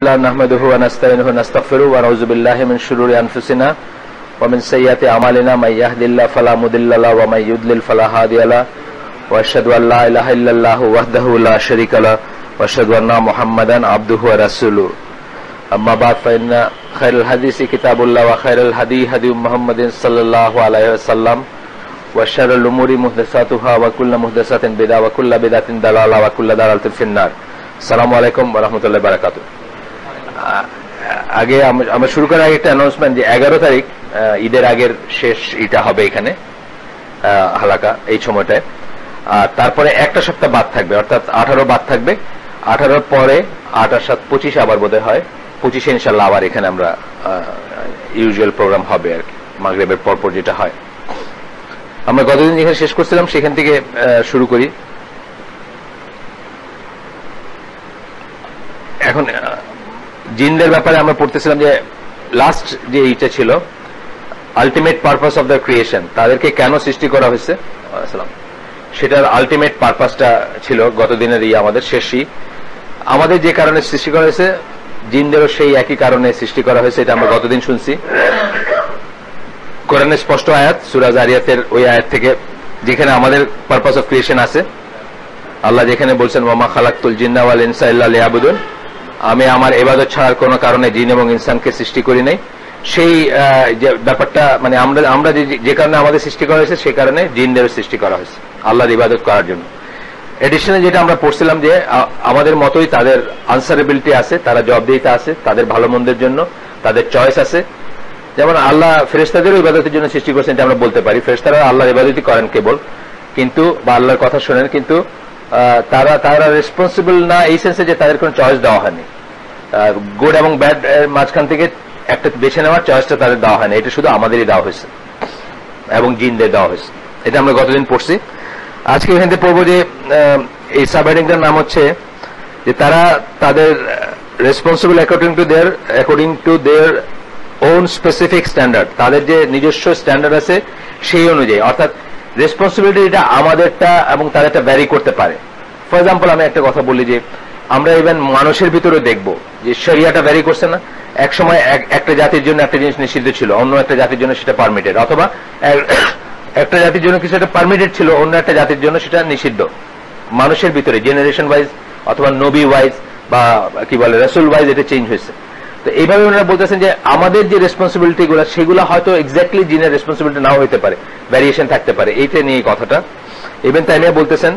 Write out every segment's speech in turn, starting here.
نحمده ونستعينه ونستغفره ونعوذ بالله من شرور انفسنا ومن سيئات اعمالنا من يهد الله فلا مضل له ومن يضلل فلا هادي له واشهد ان لا اله الا الله وحده لا شريك له واشهد ان محمدا عبده ورسوله اما بعد فان خير الحديث كتاب الله وخير الهدي هدي محمد صلى الله عليه وسلم وشر الامور محدثاتها وكل محدثة بدعة وكل بدعة ضلالة وكل ضلالة في النار আসসালামু আলাইকুম ওয়া রাহমাতুল্লাহি ওয়া বারাকাতুহু। আগে আমরা শুরু করার আগে একটা অ্যানাউন্সমেন্ট যে 11 তারিখ ঈদের আগের শেষ এটা হবে এখানে হালাকা এই সময়টায়। আর তারপরে একটা সপ্তাহ বাদ থাকবে, অর্থাৎ 18 বাদ থাকবে। 18 পরে 28 7 25 আবার বোধহয় হয়। 25 ইনশাআল্লাহ আবার এখানে আমরা ইউজুয়াল প্রোগ্রাম হবে আর কি, মাগরিবের পর যেটা হয়। আমরা গতদিন যেখানে শেষ করছিলাম সেখান থেকে শুরু করি। এখন জিনদের ব্যাপারে আমরা পড়তেছিলাম যে লাস্ট যে এইটা ছিল ultimate purpose of the creation, তাদেরকে কেন সৃষ্টি করা হয়েছে সেটার আলটিমেট পারপাসটা ছিল গতদিনের আমাদের শেষই। আমাদের যে কারণে সৃষ্টি করা হয়েছে জিনদেরও সেই একই কারণে সৃষ্টি করা হয়েছে, এটা আমরা গতদিন শুনছি। কোরআনের স্পষ্ট আয়াত সূরা জারিয়াতের ওই আয়াত থেকে, যেখানে আমাদের পারপাস অফ ক্রিয়েশন আছে। আল্লাহ যেখানে বলছেন ওয়া মা খালাকতুল জিন্না ওয়াল ইনসা ইল্লা লিয়াবুদুন, আমি আমার ইবাদত ছাড়ার কোন কারণে জিন এবং ইনসানকে সৃষ্টি করি নাই। সেই যে ব্যাপারটা মানে আমরা যে কারণে আমাদের সৃষ্টি করা হয়েছে সেই কারণে জিনদের সৃষ্টি করা হয়েছে আল্লাহর ইবাদত করার জন্য। এডিশনালি যেটা আমরা পড়ছিলাম যে আমাদের মতোই তাদের আনসারেবিলিটি আছে, তারা জবাবদিহিতা আছে, তাদের ভালো মন্দের জন্য তাদের চয়েস আছে। যেমন আল্লাহ ফেরেশতাদেরও ইবাদতের জন্য সৃষ্টি করেছেন, এটা আমরা বলতে পারি। ফেরেশতারা আল্লাহর ইবাদতই করেন কেবল, কিন্তু বা আল্লাহর কথা শোনেন, কিন্তু তারা রেসপন্সিবল না এই সেন্সে যে তাদের কোনো চয়েস দেওয়া হয়নি। গুড এবং ব্যাড মাঝখান থেকে একটা বেছে নেওয়ার চয়েসটা তাদের দেওয়া হয়নি, এটা শুধু আমাদেরই দেওয়া হয়েছে এবং জিনদের দেওয়া হয়েছে। এটা আমরা গতদিন পড়ছি। আজকে এখান থেকে পড়বো যে এই সাব হেডিংটার নাম হচ্ছে যে তারা তাদের responsible according to their on specific standard, তাদের যে নিজস্ব স্ট্যান্ডার্ড আছে সেই অনুযায়ী, অর্থাৎ রেসপন্সিবিলিটি এটা আমাদেরটা এবং তাদেরটা ভ্যারি করতে পারে। ফর এক্সাম্পল আমি একটা কথা বলি যে আমরা ইভেন মানুষের ভিতরে দেখবো যে শরিয়াটা ভ্যারি করছে না। এক সময় একটা জাতির জন্য একটা জিনিস নিষিদ্ধ ছিল, অন্য একটা জাতির জন্য সেটা পারমিটেড, অথবা একটা জাতির জন্য কিছু একটা পারমিটেড ছিল, অন্য একটা জাতির জন্য সেটা নিষিদ্ধ। মানুষের ভিতরে জেনারেশন ওয়াইজ অথবা নবী ওয়াইজ বা কি বলে রাসূল ওয়াইজ এটা চেঞ্জ হয়েছে। তো এইভাবে ওনারা বলতেছেন যে আমাদের যে রেসপন্সিবিলিটি গুলো সেগুলো হয়তো এক্স্যাক্টলি জিনের রেসপন্সিবিলিটি নাও হতে পারে, ভ্যারিয়েশন থাকতে পারে। এইটা নিয়ে কথাটা ইবনে তাইমিয়া বলতেছেন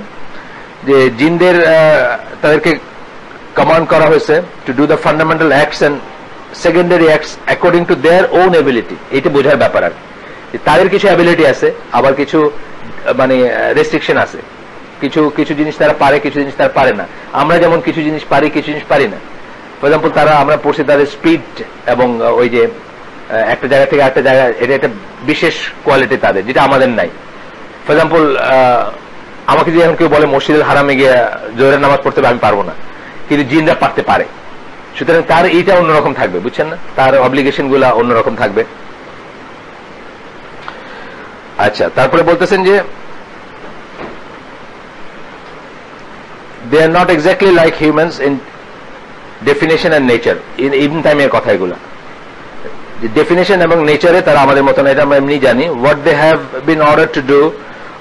যে জিনদের তাদেরকে কমান্ড করা হয়েছে to do the fundamental acts and secondary acts according to their own ability. এইটা বোঝার ব্যাপার আর তাদের কিছু অ্যাবিলিটি আছে, আবার কিছু মানে রেস্ট্রিকশন আছে। কিছু জিনিস তারা পারে, কিছু জিনিস তারা পারে না। আমরা যেমন কিছু জিনিস পারি, কিছু জিনিস পারি না। ফর এক্সাম্পল আমরা পড়ছি তাদের স্পিড এবং ওই যে একটা জায়গা থেকে আরেকটা জায়গা, এটা একটা বিশেষ কোয়ালিটি তাদের, যেটা আমাদের নাই। ফর এক্সাম্পল আমাকে যদি এখন কেউ বলে মসজিদুল হারামে গিয়ে জোহরের নামাজ পড়তে হবে, আমি পারবো না, কিন্তু জিনরা পারতে পারে। সুতরাং তার এইটা অন্যরকম থাকবে, বুঝছেন না, তার অব্লিগেশন গুলা অন্যরকম থাকবে। আচ্ছা, তারপরে বলতেছেন যে they are not exactly like humans in definition and nature. Ibn তাইমিয়ার কথা এগুলা, ডেফিনেশন এবং নেচারে তারা আমাদের মতো না, এটা আমরা এমনি জানি। What they have been order to do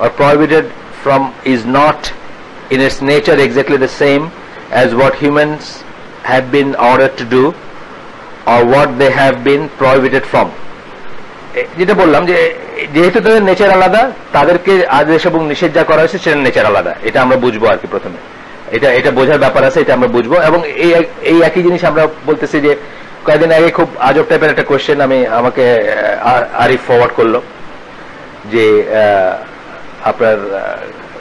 or prohibited from is not in its nature exactly the same as what humans have been ordered to do or what they have been prohibited from. যেটা বললাম যে যেহেতু তাদের nature আলাদা, তাদেরকে আদেশ এবং নিষেধ যা করা হয়েছে সেটার নেচার আলাদা, এটা আমরা বুঝবো আর কি। প্রথমে এটা বোঝার ব্যাপার আছে, এটা আমরা বুঝবো। এবং এই একই জিনিস আমরা বলতেছি যে কয়েকদিন আগে খুব আজব টাইপের একটা কোয়েশ্চেন আমাকে আরিফ ফরওয়ার্ড করলো যে আপনার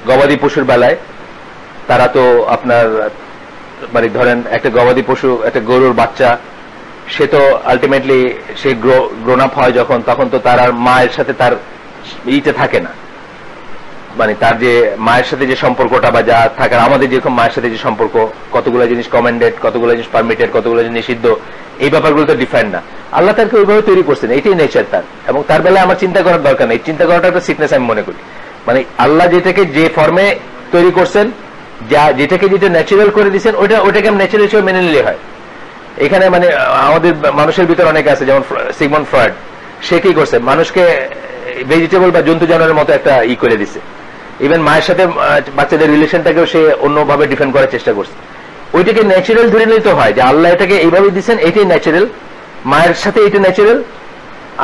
গবাদি পশুর বেলায় তারা তো আপনার মানে ধরেন একটা গবাদি পশু, একটা গরুর বাচ্চা, সে তো আলটিমেটলি সে গ্রোন আপ হয় যখন, তখন তো তার আর মায়ের সাথে তার ইতে থাকে না, মানে তার যে মায়ের সাথে যে সম্পর্কটা বা যা থাকার, আমাদের যেরকম মায়ের সাথে যে সম্পর্ক, কতগুলো জিনিস কমেন্ডেড, কতগুলো জিনিস পারমিটেড, কতগুলো জিনিস নিষিদ্ধ, এই ব্যাপারগুলো তো ডিফাইন না। আল্লাহ তাকে ওইভাবে তৈরি করছেন, এইটাই নেচার তার। এবং তার বেলায় আমার চিন্তা করার দরকার নেই, চিন্তা করাটা একটা সিকনেস আমি মনে করি। মানে আল্লাহ যেটাকে যে ফর্মে তৈরি করছেন, যেটাকে যেটা ন্যাচারাল করে দিচ্ছেন, ওটাকে আমি ন্যাচারাল হিসেবে মেনে নিলে হয়। এখানে মানে আমাদের মানুষের ভিতর অনেকে আছে, যেমন সিগমন্ড ফ্রয়েড, সে কি করছে, মানুষকে ভেজিটেবল বা জন্তু জানোয়ারের মতো একটা করে দিছে। ইভেন মায়ের সাথে বাচ্চাদের রিলেশনটাকেও সে অন্যভাবে ডিফেন্ড করার চেষ্টা করছে। ওইটাকে ন্যাচারাল ধরে নিতে হয় যে আল্লাহ এটাকে এইভাবে দিচ্ছেন, এটাই ন্যাচারাল, মায়ের সাথে এটা ন্যাচারাল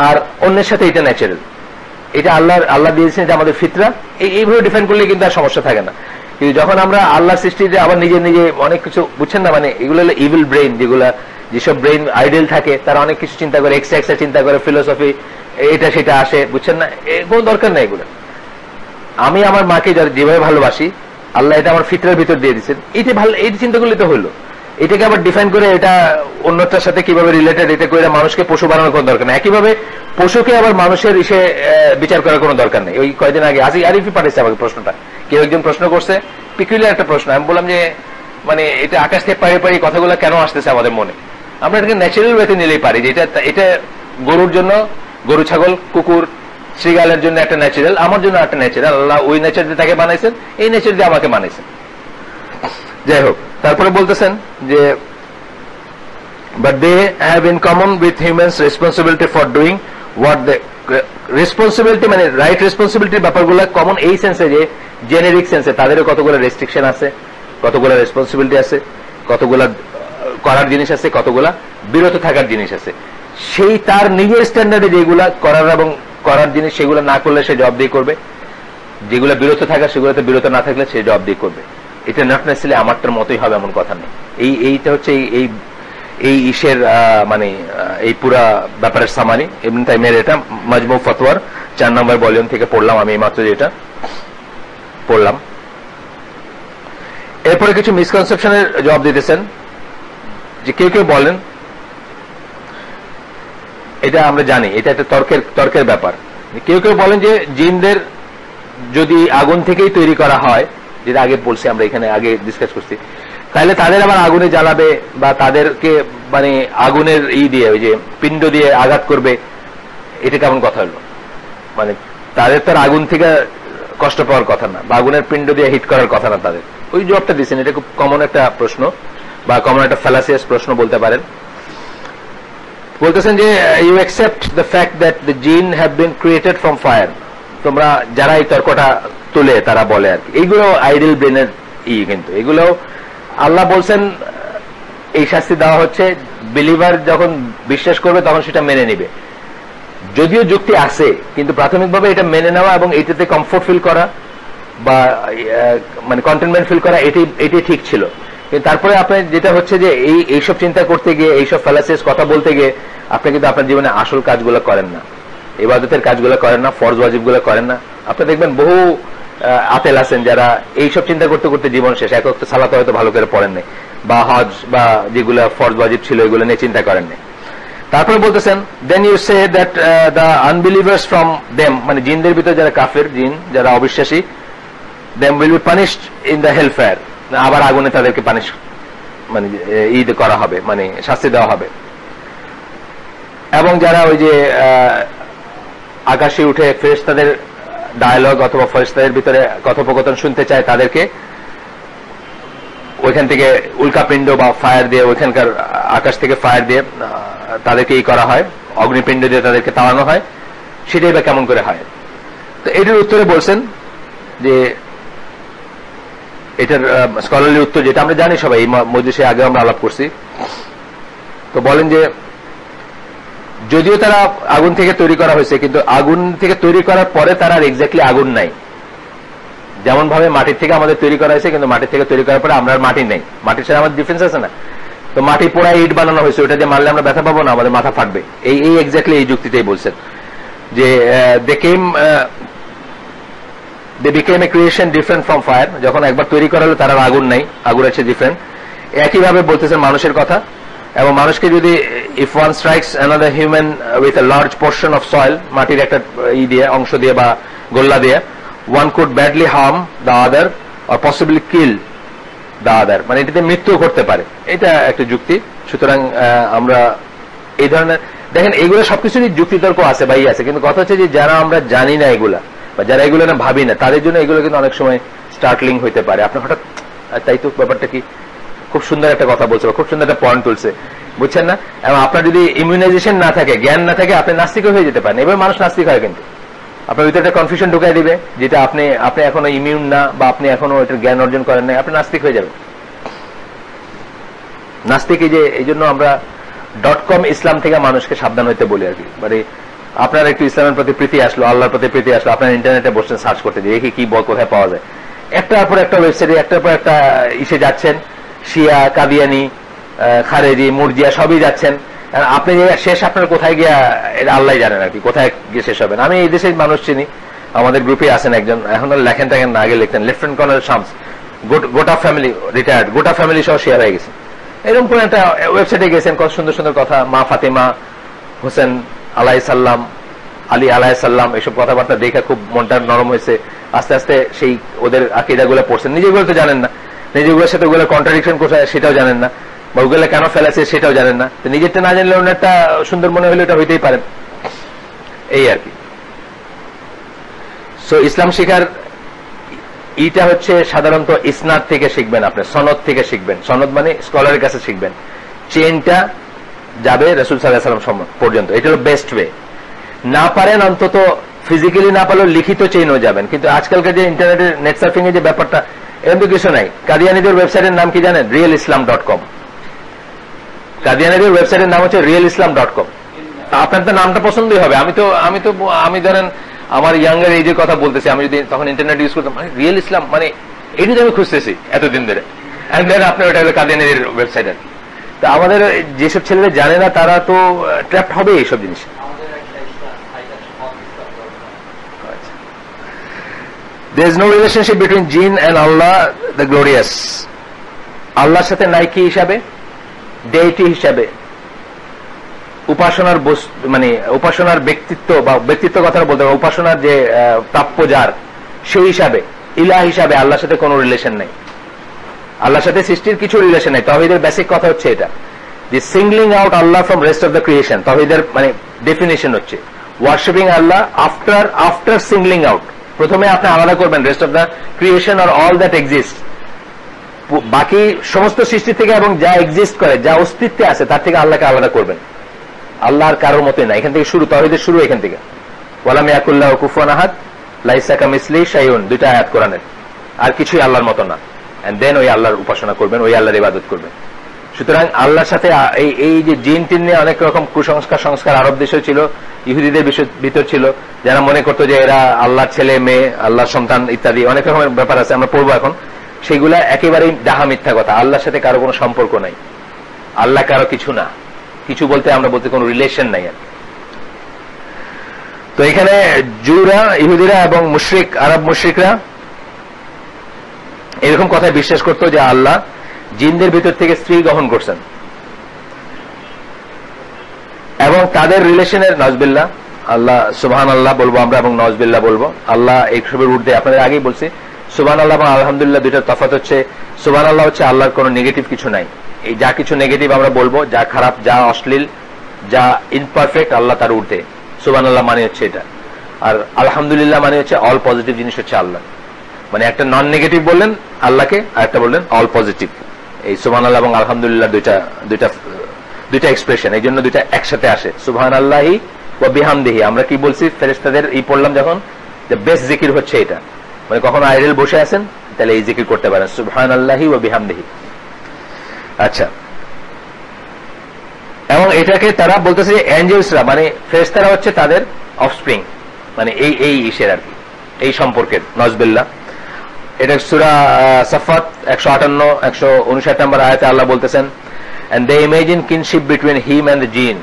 আর অন্যের সাথে এটা ন্যাচারাল, এটা আল্লাহ দিয়েছেন, এটা আমাদের ফিতরা, এইভাবে ডিফেন্ড করলে কিন্তু আর সমস্যা থাকে না। কিন্তু যখন আমরা আল্লাহর সৃষ্টিতে আবার নিজে নিজে অনেক কিছু, বুঝছেন না, মানে এগুলো হলো ইভিল ব্রেইন, যেসব ব্রেইন আইডিয়াল থাকে তারা অনেক কিছু চিন্তা করে, এক্সট্রা চিন্তা করে, ফিলোসফি এটা সেটা আসে, বুঝছেন না, কোনো দরকার নেই এগুলো। আমি আমার মাকে যেভাবে ভালোবাসি, আল্লাহ এটা আমার ফিতরার ভিতর দিয়ে দিচ্ছেন, এইটা ভালো, এই চিন্তা করলে তো হইলো। এটাকে আবার ডিফাইন করে এটা অন্যটার সাথে কিভাবে রিলেটেড, এটা করে মানুষকে পশু বানানোর কোনো দরকার নেই। একইভাবে পশুকে আবার মানুষের বিচার করার কোনো দরকার নেই। ওই কয়েকদিন আগে আরিফি পাঠিয়েছে আমাকে প্রশ্নটা, কেউ একজন প্রশ্ন করছে, পিকুলিয়ার একটা প্রশ্ন। আমি বললাম যে মানে এটা আকাশ থেকে পাড়ি পাড়ি কথাগুলো কেন আসতেছে আমাদের মনে, আমরা এটাকে ন্যাচারাল ওয়েতে নিলেই পারি যে এটা গরুর জন্য, গরু ছাগল কুকুর শ্রীগালের জন্য একটা ন্যাচারাল, আমার জন্য একটা ন্যাচারাল, আল্লাহ ওই নেচার দিয়ে তাকে বানাইছেন, এই নেচার দিয়ে আমাকে বানাইছেন। যাই হোক, তারপরে বলতেছেন যে but they have in common with humans responsibility for doing what they responsibility, মানে রাইট রেসপন্সিবিলিটির ব্যাপারগুলো কমন এই সেন্সে যে জেনেরিক সেন্সে তাদেরও কতগুলো রেস্ট্রিকশন আছে, কতগুলো রেসপন্সিবিলিটি আছে, কতগুলা করার জিনিস আছে, কতগুলা বিরত থাকার জিনিস আছে। সেই তার নিজের স্ট্যান্ডার্ডে যেগুলা করার এবং করার জিনিস সেগুলো না করলে সে জবাবদিহি করবে, যেগুলো বিরত থাকা সেগুলোতে বিরত না থাকলে সে জবাবদিহি করবে। এটা নট নেসেসারি আমারটার মতোই হবে এমন কথা নেই। এইটা হচ্ছে এই ইসের মানে এই পুরা ব্যাপারের সামারি ইবনে তাইমিয়ার, এটা মাজমু ফতওয়ার 4 নম্বর ভলিউম থেকে পড়লাম আমি মাত্র, যেটা পড়লাম। এরপরে কিছু মিসকনসেপশনের জবাব দিতেছেন যে কেউ কেউ বলেন, এটা আমরা জানি এটা একটা তর্কের ব্যাপার, কেউ কেউ বলেন যে জিনদের যদি আগুন থেকেই তৈরি করা হয়, যেটা আগে বলছি আমরা এখানে আগে ডিসকাস করছি, তাহলে তাদের আবার আগুনে জ্বালাবে বা তাদেরকে মানে আগুনের দিয়ে ওই যে পিণ্ড দিয়ে আঘাত করবে, এটা কেমন কথা হলো? মানে তাদের তার আগুন থেকে কষ্ট পাওয়ার কথা না, বা আগুনের পিণ্ড দিয়ে হিট করার কথা না তাদের। ওই জবাবটা দিচ্ছেন, এটা খুব কমন একটা প্রশ্ন বা কমন একটা ফ্যালাসিয়াস প্রশ্ন বলতে পারেন। বলতেছেন যে you accept the fact that the jinn have been created from fire. তোমরা যারা এই তর্কটা তুলে তারা বলে আর কি, এইগুলো আইডিয়াল ব্রেনের কিন্তু এগুলো আল্লাহ বলছেন এই শাস্তি দেওয়া হচ্ছে, বিলিভার যখন বিশ্বাস করবে তখন সেটা মেনে নিবে। যদিও যুক্তি আছে, কিন্তু প্রাথমিকভাবে এটা মেনে নেওয়া এবং এটাতে কমফোর্ট ফিল করা বা মানে কন্টেনমেন্ট ফিল করা, এটাই ঠিক ছিল। কিন্তু তারপরে আপনার যেটা হচ্ছে যে এইসব চিন্তা করতে গিয়ে, এইসব ফ্যালাসিয়াস কথা বলতে গিয়ে আপনি কিন্তু আপনার জীবনে আসল কাজগুলো করেন না, ইবাদতের কাজগুলো করেন না, ফরজ ওয়াজিবগুলো করেন না। আপনি দেখবেন বহু আতেল আছেন যারা এইসব চিন্তা করতে করতে জীবন শেষ, এক ওয়াক্ত সালাত হয়তো ভালো করে পড়েন নাই, বা হজ বা যেগুলো ফরজ ওয়াজিব ছিল এগুলো নিয়ে চিন্তা করেন নাই। তারপরে বলতেছেন then you say that the unbelievers from them, মানে জিনদের ভিতরে যারা কাফের জিন, যারা অবিশ্বাসী, them will be punished in the hell fire, আবার আগুনে তাদেরকে পানিশ মানে ঈদ করা হবে, মানে শাস্তি দেওয়া হবে। এবং যারা ওই যে আকাশে উঠে ফেরেশতাদের ডায়ালগ অথবা ফেরেশতাদের ভিতরে কথোপকথন শুনতে চায়, তাদেরকে ওইখান থেকে উল্কাপিণ্ড বা ফায়ার দিয়ে, ওইখানকার আকাশ থেকে ফায়ার দিয়ে তাদেরকে করা হয়, অগ্নিপিণ্ড দিয়ে তাদেরকে তাড়ানো হয়। সেটাই বা কেমন করে হয়? তো এটার উত্তরে বলছেন যে এটার স্কলারলি উত্তর যেটা আমরা জানি সবাই, এই মজলিসে আগে আমরা আলাপ করছি। তো বলেন যে যদিও তারা আগুন থেকে তৈরি করা হয়েছে, কিন্তু আগুন থেকে তৈরি করার পরে তারা আর এক্স্যাক্টলি আগুন নাই। যেমন ভাবে মাটির থেকে আমাদের তৈরি করা হয়েছে, কিন্তু মাটির থেকে তৈরি করার পরে আমরা মাটি নেই, মাটির সাথে আমাদের ডিফারেন্স আছে না। তো মাটি পোড়া ইট বানানো হয়েছে, ওটা দিয়ে মারলে আমরা ব্যথা পাবো না, আমাদের মাথা ফাটবে। এই এক্স্যাক্টলি এই যুক্তিটাই বলছেন যে they became a creation different from fire, যখন একবার তৈরি করা হলো তার আর আগুন নাই, আগুন হচ্ছে ডিফারেন্ট। একইভাবে বলতেছেন মানুষের কথা, এবং মানুষকে যদি if one strikes another human with a large portion of soil, মাটির একটা দিয়ে অংশ দিয়ে বা গোল্লা দিয়ে, one could badly harm the other or possibly kill the other, মানে এটাতে মৃত্যু ঘটতে পারে। এটা একটা যুক্তি। সুতরাং আমরা এই ধরনের দেখেন, এগুলো সবকিছুরই যুক্তিতর্ক আছে বা আছে, কিন্তু কথা হচ্ছে যে যারা আমরা জানি না এগুলা বা যারা এগুলো না ভাবি না, তাদের জন্য এগুলো কিন্তু অনেক সময় স্টার্টলিং হইতে পারে। আপনি হঠাৎ তাই তো ব্যাপারটা কি, খুব সুন্দর একটা কথা বলছে, খুব সুন্দর একটা পয়েন্ট তুলছে। বুঝছেন না? এবং আপনার যদি ইমিউনাইজেশন না থাকে, জ্ঞান না থাকে, আপনি নাস্তিক হয়ে যেতে পারেন। এবার মানুষ নাস্তিক হয় কিন্তু আপনার ভিতরে একটা কনফিউশন ঢুকাই দিবে, যেটা আপনি এখনো ইমিউন না বা আপনি এখনো এটার জ্ঞান অর্জন করেন নাই, আপনি নাস্তিক হয়ে যাবেন। নাস্তিক এই জন্য আমরা .com ইসলাম থেকে মানুষকে সাবধান হইতে বলি আর কি। মানে আপনার একটু ইসলামের প্রতি প্রীতি আসলো, আল্লাহর প্রতি প্রীতি আসলো, আপনার ইন্টারনেটে বসছেন সার্চ করতে, দেখি কি কোথায় পাওয়া যায়, একটার পর একটা ওয়েবসাইটে একটার পর একটা ইসে যাচ্ছেন, শিয়া, কাদিয়ানি, খারেজি, মুরজিয়া সবই যাচ্ছেন। আপনি শেষ আপনার কোথায় গিয়া এটা আল্লাহ জানেন আর কি, কোথায় গিয়ে শেষ হবেন। আমি এই দেশের মানুষ চিনি, আমাদের গ্রুপে আছেন একজন, এখন লেখেন টাকেন না, আগে লিখতেন, লেফটেন্যান্ট কর্নেল শামস, গোটা ফ্যামিলি রিটায়ার্ড, গোটা ফ্যামিলি সহ শেয়ার হয়ে গেছে। এরকম কোন একটা ওয়েবসাইটে গেছেন, কত সুন্দর সুন্দর কথা, মা ফাতেমা, হোসেন আলাইসাল্লাম, আলী আলাইসাল্লাম, এসব কথাবার্তা দেখে খুব মনটা নরম হয়েছে। আস্তে আস্তে সেই ওদের আকিদাগুলো পড়ছেন, নিজেগুলো তো জানেন না, নিজেগুলোর সাথে ওগুলো কন্ট্রাডিকশন কোথায় সেটাও জানেন না, বা ওগুলো কেন ফেলেছে সেটাও জানেন না। তো নিজেরটা না জানলে অন্যটা সুন্দর মনে হলে এটা হইতেই পারেন, এই আর কি। সো ইসলাম শিখার এইটা হচ্ছে সাধারণত ইসনাদ থেকে শিখবেন, আপনি সনদ থেকে শিখবেন। সনদ মানে স্কলারের কাছে শিখবেন, চেইনটা যাবে রাসূল সাল্লাল্লাহু আলাইহি ওয়াসাল্লাম পর্যন্ত, এটা হলো বেস্ট ওয়ে। না পারেন অন্তত ফিজিক্যালি না পারলেও লিখিত চেইনও যাবেন। কিন্তু আজকালকার যে ইন্টারনেটের নেট সার্ফিং এর যে ব্যাপারটা, এরকম কিছু নাই। কাদিয়ানীদের ওয়েবসাইটের নাম কি জানেন? realislam.com। কাদিয়ানীদের ওয়েবসাইটের নাম হচ্ছে realislam.com। আপনার তো নামটা পছন্দই হবে। আমি ধরেন আমার ইয়াঙ্গার এই যে কথা বলতেছি, আমি যদি তখন ইন্টারনেট ইউজ করতাম, মানে রিয়েল ইসলাম মানে এটি আমি খুঁজতেছি এতদিন ধরে, এন্ড দেন আপনার ওটা হলো কাদিয়ানীদের ওয়েবসাইট। তা আমাদের যেসব ছেলেরা জানে না তারা তো ট্র্যাপড হবে এইসব জিনিস। There is no relationship between jinn and Allah the glorious. আল্লাহর সাথে নাই কি হিসাবে? ডেইটি হিসাবে, উপাসনার মানে উপাসনার ব্যক্তিত্ব বা ব্যক্তিত্ব কথা বলতে হবে, উপাসনার যে প্রাপ্য যার, সেই হিসাবে, ইলাহ হিসাবে আল্লাহর সাথে কোনো রিলেশন নাই। আল্লাহর সাথে সৃষ্টির কিছু রিলেশন নাই। তাওহীদের বেসিক কথা হচ্ছে এটা, যে singling out Allah from rest of the creation. তাওহীদের মানে ডেফিনেশন হচ্ছে worshipping Allah after singling out. প্রথমে আপনি আলাদা করবেন রেস্ট অফ দ্য ক্রিয়েশন আর অল দ্যাট এক্সিস্ট, বাকি সমস্ত সৃষ্টি থেকে এবং যা এক্সিস্ট করে, যা অস্তিত্বে আছে, তার থেকে আল্লাহকে আলাদা করবেন। আল্লাহর কারোর মতই না, এখান থেকে শুরু, তাওহীদের শুরু এখান থেকে। ওয়ালাম ইয়াকুল্লাহু কুফুয়ান আহাদ লাইসা কামিসলিহি শাইউন, দুইটা আয়াত কোরআনের। আর কিছুই আল্লাহর মত না, এন্ড দেন ওই আল্লাহর উপাসনা করবেন, ওই আল্লাহর ইবাদত করবেন। সুতরাং আল্লাহর সাথে এই যে জিন টিন নিয়ে অনেক রকম সংস্কার আরব দেশেও ছিল, ইহুদিদের ভিতর ছিল, যারা মনে করতো যে এরা আল্লাহর ছেলে মেয়ে, আল্লাহর সন্তান ইত্যাদি অনেক রকমের ব্যাপার আছে, আমরা পড়বো এখন। সেগুলা একেবারেই ডাহা মিথ্যা কথা। আল্লাহর সাথে কারো কোনো সম্পর্ক নাই, আল্লাহ কারো কিছু না, কিছু বলতে আমরা বলতে কোনো রিলেশন নাই আর। তো এখানে জুরা, ইহুদিরা এবং মুশরিক, আরব মুশরিকরা এরকম কথায় বিশ্বাস করতো যে আল্লাহ জিনদের ভিতর থেকে স্ত্রী গ্রহণ করছেন, এবং তাদের রিলেশনের নজবিল্লাহ, আল্লাহ সুবহান আল্লাহ বলবো আমরা এবং নজবিল্লাহ বলবো। আল্লাহ এইসবের ঊর্ধ্বে, আপনাদের আগেই বলছি, সুবহান আল্লাহ এবং আলহামদুলিল্লাহ দুইটার তফাৎ হচ্ছে, সুবহান আল্লাহ হচ্ছে আল্লাহর কোনো নেগেটিভ কিছু নাই। এই যা কিছু নেগেটিভ আমরা বলবো, যা খারাপ, যা অশ্লীল, যা ইনপারফেক্ট, আল্লাহ তার ঊর্ধ্বে। সুবহান আল্লাহ মানে হচ্ছে এটা। আর আলহামদুলিল্লাহ মানে হচ্ছে অল পজিটিভ জিনিস হচ্ছে আল্লাহ। মানে একটা নন নেগেটিভ বললেন আল্লাহকে, আর একটা বললেন অল পজিটিভ। এই সুবহান আল্লাহ এবং আলহামদুলিল্লাহ দুইটা এক্সপ্রেশন, এই জন্য দুইটা একসাথে আসে। সুবহান আল্লাহি ওয়া বিহামদিহি, আমরা কি বলছি ফেরেশতাদের পড়লাম যখন, যে বেস্ট জিকির হচ্ছে এটা। মানে কখনো আইডল বসে আছেন তাহলে এই জিকির করতে পারেন, সুবহান আল্লাহি ওয়া বিহামদিহি। আচ্ছা, এবং এটাকে তারা বলতেছে যে এঞ্জেলসরা মানে ফেরেশতারা হচ্ছে তাদের অফস্প্রিং, মানে এই ইসের আর কি, এই সম্পর্কের নজবিল্লাহ। এটা সূরা সাফাত 158-159 নম্বর আয়াতে আল্লাহ বলতেছেন, and they imagine kinship between him and the jinn.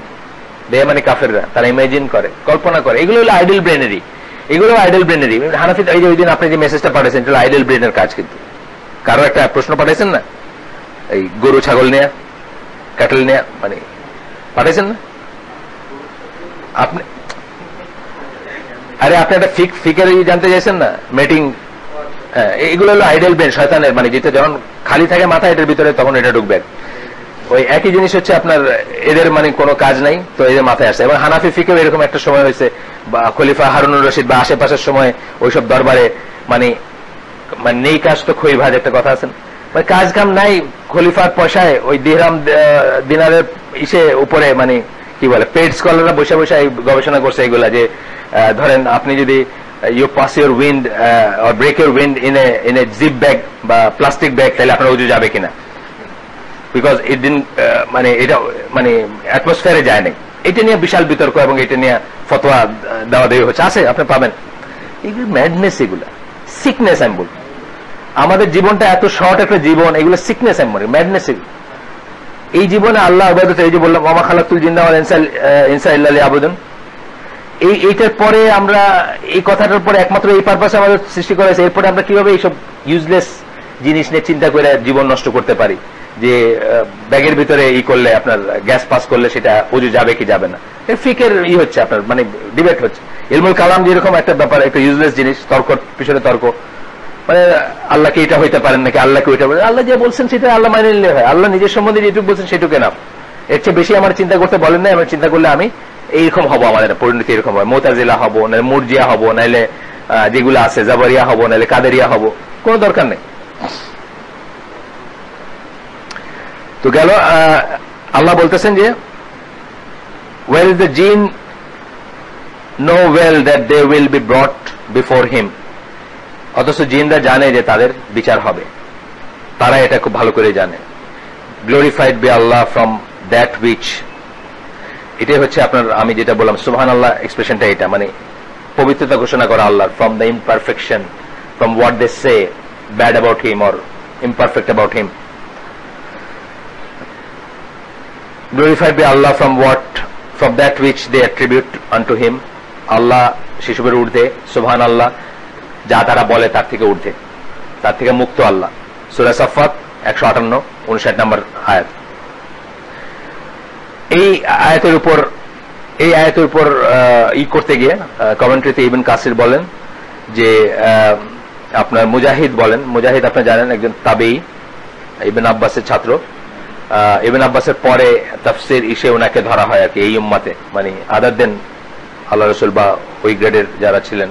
they মানে কাফেররা, তারা ইমাজিন করে, কল্পনা করে। এগুলো হলো আইডল ব্রেনেরই, এগুলো আইডল ব্রেনেরই। হানাফি এই যে ওই দিন আপনি যে মেসেজটা পাঠাইছেন, এটা আইডল ব্রেনের কাজ। কিন্তু কারো একটা প্রশ্ন পাঠাইছেন না, এই গরু ছাগল নিয়ে, ক্যাটল নিয়ে, মানে পাঠাইছেন না আপনি? আরে আপনি একটা ফিকার জানতে চাইছেন না, মেটিং। হ্যাঁ, এগুলো হলো আইডল ব্রেন, শয়তানের, মানে যেটা যখন খালি থাকে মাথা এটার ভিতরে, তখন এটা ঢুকবে। ওই একই জিনিস হচ্ছে আপনার, এদের মানে কোনো কাজ নাই তো এদের মাথায় আসছে। এবং হানাফি ফিকেও এরকম একটা সময় হয়েছে, বা খলিফা হারুনুর রশিদ বা আশেপাশের সময় ওইসব দরবারে মানে নেই কাজ তো খই ভাজ একটা কথা আছেন, মানে কাজ কাম নাই, খলিফার পয়সায় ওই দিনারের ইসে উপরে মানে কি বলে পেড স্কলাররা বসে বসে গবেষণা করছে এগুলা, যে ধরেন আপনি যদি you pass your wind or break your wind in a zip bag বা প্লাস্টিক ব্যাগ, তাহলে আপনার উজু যাবে কিনা, বিকজ ইট ডিন মানে এটা মানে অ্যাটমসফিয়ারে যায় নাই। এটা নিয়ে বিশাল বিতর্ক এবং এটা নিয়ে ফতোয়া দেওয়া দেওয়া হচ্ছে, আছে আপনি পাবেন। এগুলো ম্যাডনেস, এগুলা সিকনেস। আমি বলবো আমাদের জীবনটা এত শর্ট একটা জীবন, এগুলো সিকনেস, আমি মনে ম্যাডনেস। এই জীবনে আল্লাহ ইবাদত, এই যে বললাম ওয়া মা খালাকতুল জিন্না ওয়াল ইনসা ইল্লা লিয়াবুদুন, এইটার পরে আমরা এই কথাটার পরে একমাত্র এই পারপাসে আমাদের সৃষ্টি করা হয়েছে। এরপরে আমরা কিভাবে এইসব ইউজলেস জিনিস নিয়ে চিন্তা করে জীবন নষ্ট করতে পারি, যে ব্যাগের ভিতরে ই করলে আপনার গ্যাস পাস করলে সেটা উজু যাবে কি যাবে না, ফিকের হচ্ছে আপনার মানে ডিবেট হচ্ছে। ইলমুল কালাম যেরকম একটা ব্যাপার, একটা ইউজলেস জিনিস, তর্ক পিছনে তর্ক, মানে আল্লাহকে এটা হইতে পারেন নাকি, আল্লাহকে ওইটা বলেন, আল্লাহ যে বলছেন সেটা আল্লাহ মানে নিলে হয়। আল্লাহ নিজের সম্বন্ধে যেটুকু বলছেন সেটুকু না, এর চেয়ে বেশি আমার চিন্তা করতে বলেন না। আমার চিন্তা করলে আমি এইরকম হবো, আমাদের পরিণতি এরকম হয়, মুতাজিলা হবো, নাহলে মুরজিয়া হবো, নাহলে যেগুলো আছে জাবারিয়া হবো, নাহলে কাদেরিয়া হবো, কোনো দরকার নেই। তো গেল, আল্লাহ বলতেছেন যে where is the jinn know well that they will be brought before him, অথচ জিনরা জানে যে তাদের বিচার হবে, তারা এটা খুব ভালো করে জানে। Glorified be Allah from that which, এটাই হচ্ছে আপনার আমি যেটা বললাম সুবহানাল্লাহ এক্সপ্রেশনটা, এটা মানে পবিত্রতা ঘোষণা করা আল্লাহর, from the imperfection, from what they say bad about him or imperfect about him. Glorified be Allah from that which they attribute unto him, আল্লাহ শিশুবের ঊর্ধ্বে, সুবহান আল্লাহ যা তারা বলে তার থেকে ঊর্ধ্বে, তার থেকে মুক্ত আল্লাহ। সূরা সাফফাত 158-59 নম্বর আয়াত। এই আয়াতের উপর ই করতে গিয়ে কমেন্ট্রিতে ইবনে কাসির বলেন যে আপনার মুজাহিদ বলেন, মুজাহিদ আপনি জানেন একজন তাবেঈ, ইবনে আব্বাসের ছাত্র। ইবনে আব্বাসের পরে তাফসীর ইসে ওনাকে ধরা হয় আর কি এই উম্মতে, মানে আদার দেন আল্লাহ রাসূল বা ওই গ্রেডের যারা ছিলেন।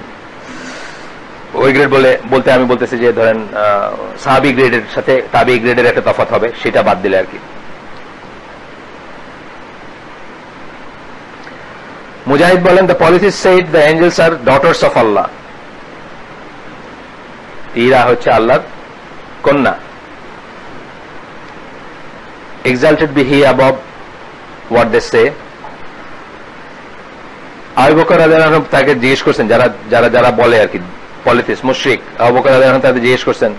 ওই গ্রেড বলতে আমি বলতেছি যে ধরেন সাহাবী গ্রেডের সাথে তাবেঈ গ্রেডের একটা তফাৎ হবে, সেটা বাদ দিলে আর কি। মুজাহিদ বলেন, the polytheist said the angels are daughters of Allah, এরা হচ্ছে আল্লাহর কন্যা। exalted be he above what they say. Abu Bakr রাদিয়াল্লাহু আনহু তাকে জিজ্ঞেস করছেন, যারা বলে আর কি পলিথিস্ট মুশরিক, আবু বকর রাদিয়াল্লাহু আনহু তাকে জিজ্ঞেস করছেন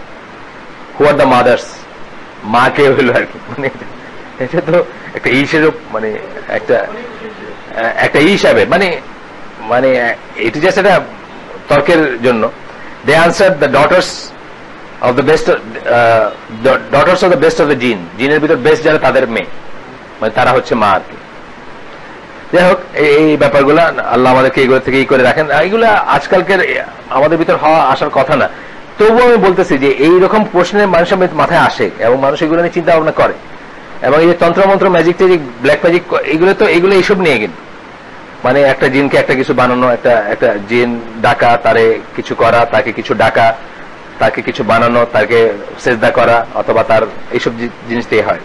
who are the mothers, মা কে হলো আর কি। মানে এটা তো একটা হিসেবে, মানে একটা হিসাবে, মানে এটি জাস্ট একটা তর্কের জন্য। they answered the daughters of the best, daughters of the best of the jinn, জিনের ভিতর বেস্ট যারা তাদের মেয়ে, মানে তারা হচ্ছে মা আর কি। যাই হোক, এই ব্যাপারগুলো আল্লাহ আমাদেরকে এইগুলো থেকে করে রাখেন, এইগুলা আজকালকার আমাদের ভিতর হওয়া আসার কথা না। তবুও আমি বলতেছি যে এইরকম প্রশ্নের মানুষের মাথায় আসে এবং মানুষ এগুলো নিয়ে চিন্তা ভাবনা করে, এবং এই যে তন্ত্রমন্ত্র, ম্যাজিক ট্যাজিক, ব্ল্যাক ম্যাজিক, এগুলো এইসব নিয়ে কিন্তু মানে একটা জিনকে একটা কিছু বানানো, একটা জিন ডাকা, তারে কিছু করা, তাকে কিছু ডাকা, তাকে কিছু বানানো, তাকে সেজদা করা, অথবা তার এইসব জিনিস দিয়ে হয়।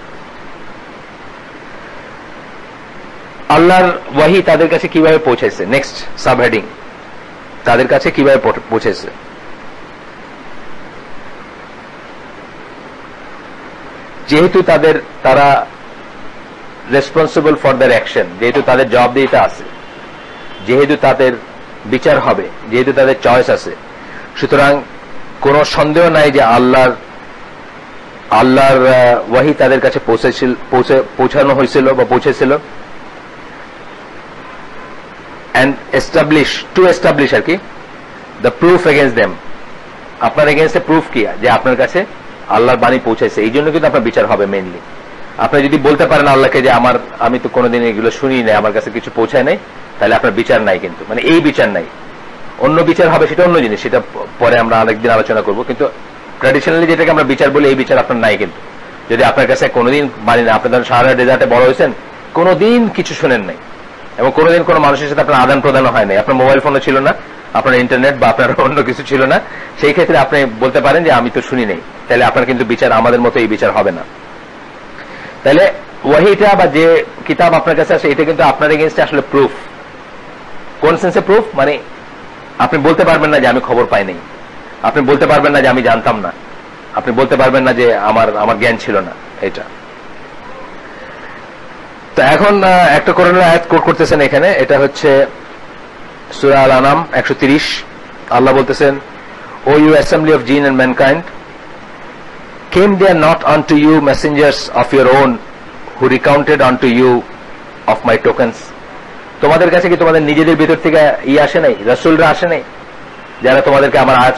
আল্লাহর ওয়াহি তাদের কাছে কিভাবে পৌঁছেছে, নেক্সট সাবহেডিং, তাদের কাছে কিভাবে পৌঁছেছে। যেহেতু তারা রেসপন্সিবল ফর দেয়ার অ্যাকশন, যেহেতু তাদের জবাবদিহিতা আছে, যেহেতু তাদের বিচার হবে, যেহেতু তাদের চয়েস আছে, সুতরাং কোন সন্দেহ নাই যে আল্লাহর ওয়াহি তাদের কাছে পৌঁছানো হয়েছিল বা পৌঁছেছিল। and to establish আর কি the proof against them, আপনার এগেইনস্টে প্রুফ কি যে আপনার কাছে আল্লাহর বাণী পৌঁছাইছে, এই জন্য কিন্তু আপনার বিচার হবে মেইনলি। আপনি যদি বলতে পারেন আল্লাহকে যে আমি তো কোনোদিন এগুলো শুনি নাই, আমার কাছে কিছু পৌঁছায় নাই, তাহলে আপনার বিচার নাই, কিন্তু মানে এই বিচার নাই। অন্য বিচার হবে, সেটা অন্য জিনিস, সেটা পরে আমরা আরেকদিন আলোচনা করব। কিন্তু ট্র্যাডিশনালি যেটাকে আমরা বিচার বলি, এই বিচার আপনার নাই। কিন্তু যদি আপনার কাছে কোনোদিন বাণী না, আপনি ধরেন সাহারা ডেজার্টে বড় হয়েছেন, কোনোদিন কিছু শোনেন নাই, এবং কোনোদিন কোনো মানুষের সাথে আপনার আদান প্রদান হয় নাই, আপনার মোবাইল ফোনও ছিল না, আপনার ইন্টারনেট বা আপনার অন্য কিছু ছিল না, সেই ক্ষেত্রে আপনি বলতে পারেন যে আমি তো শুনি নেই, তাহলে আপনার কিন্তু বিচার আমাদের মতো এই বিচার হবে না। তাহলে ওয়াহিটা বা যে কিতাব আপনার কাছে আসে এটা কিন্তু আপনার এগেইনস্টে আসলে প্রুফ। কোন সেন্সে প্রুফ? মানে আপনি বলতে পারবেন না যে আমি খবর পাই নাই, আপনি বলতে পারবেন না যে আমি জানতাম না, আপনি বলতে পারবেন না যে আমার জ্ঞান ছিল না। এটা তো এখন একটা কোরআনের আয়াত কোট করতেছেন এখানে, এটা হচ্ছে সূরা আল আনাম 130। আল্লাহ বলতেছেন, O you assembly of jinn and mankind, came there not unto you messengers of your own who recounted unto you of my tokens? তোমাদের কাছে কি তোমাদের নিজেদের ভিতর থেকে আসে নাই, রাসূলরা আসে নাই যারা তোমাদেরকে আমার আয়াত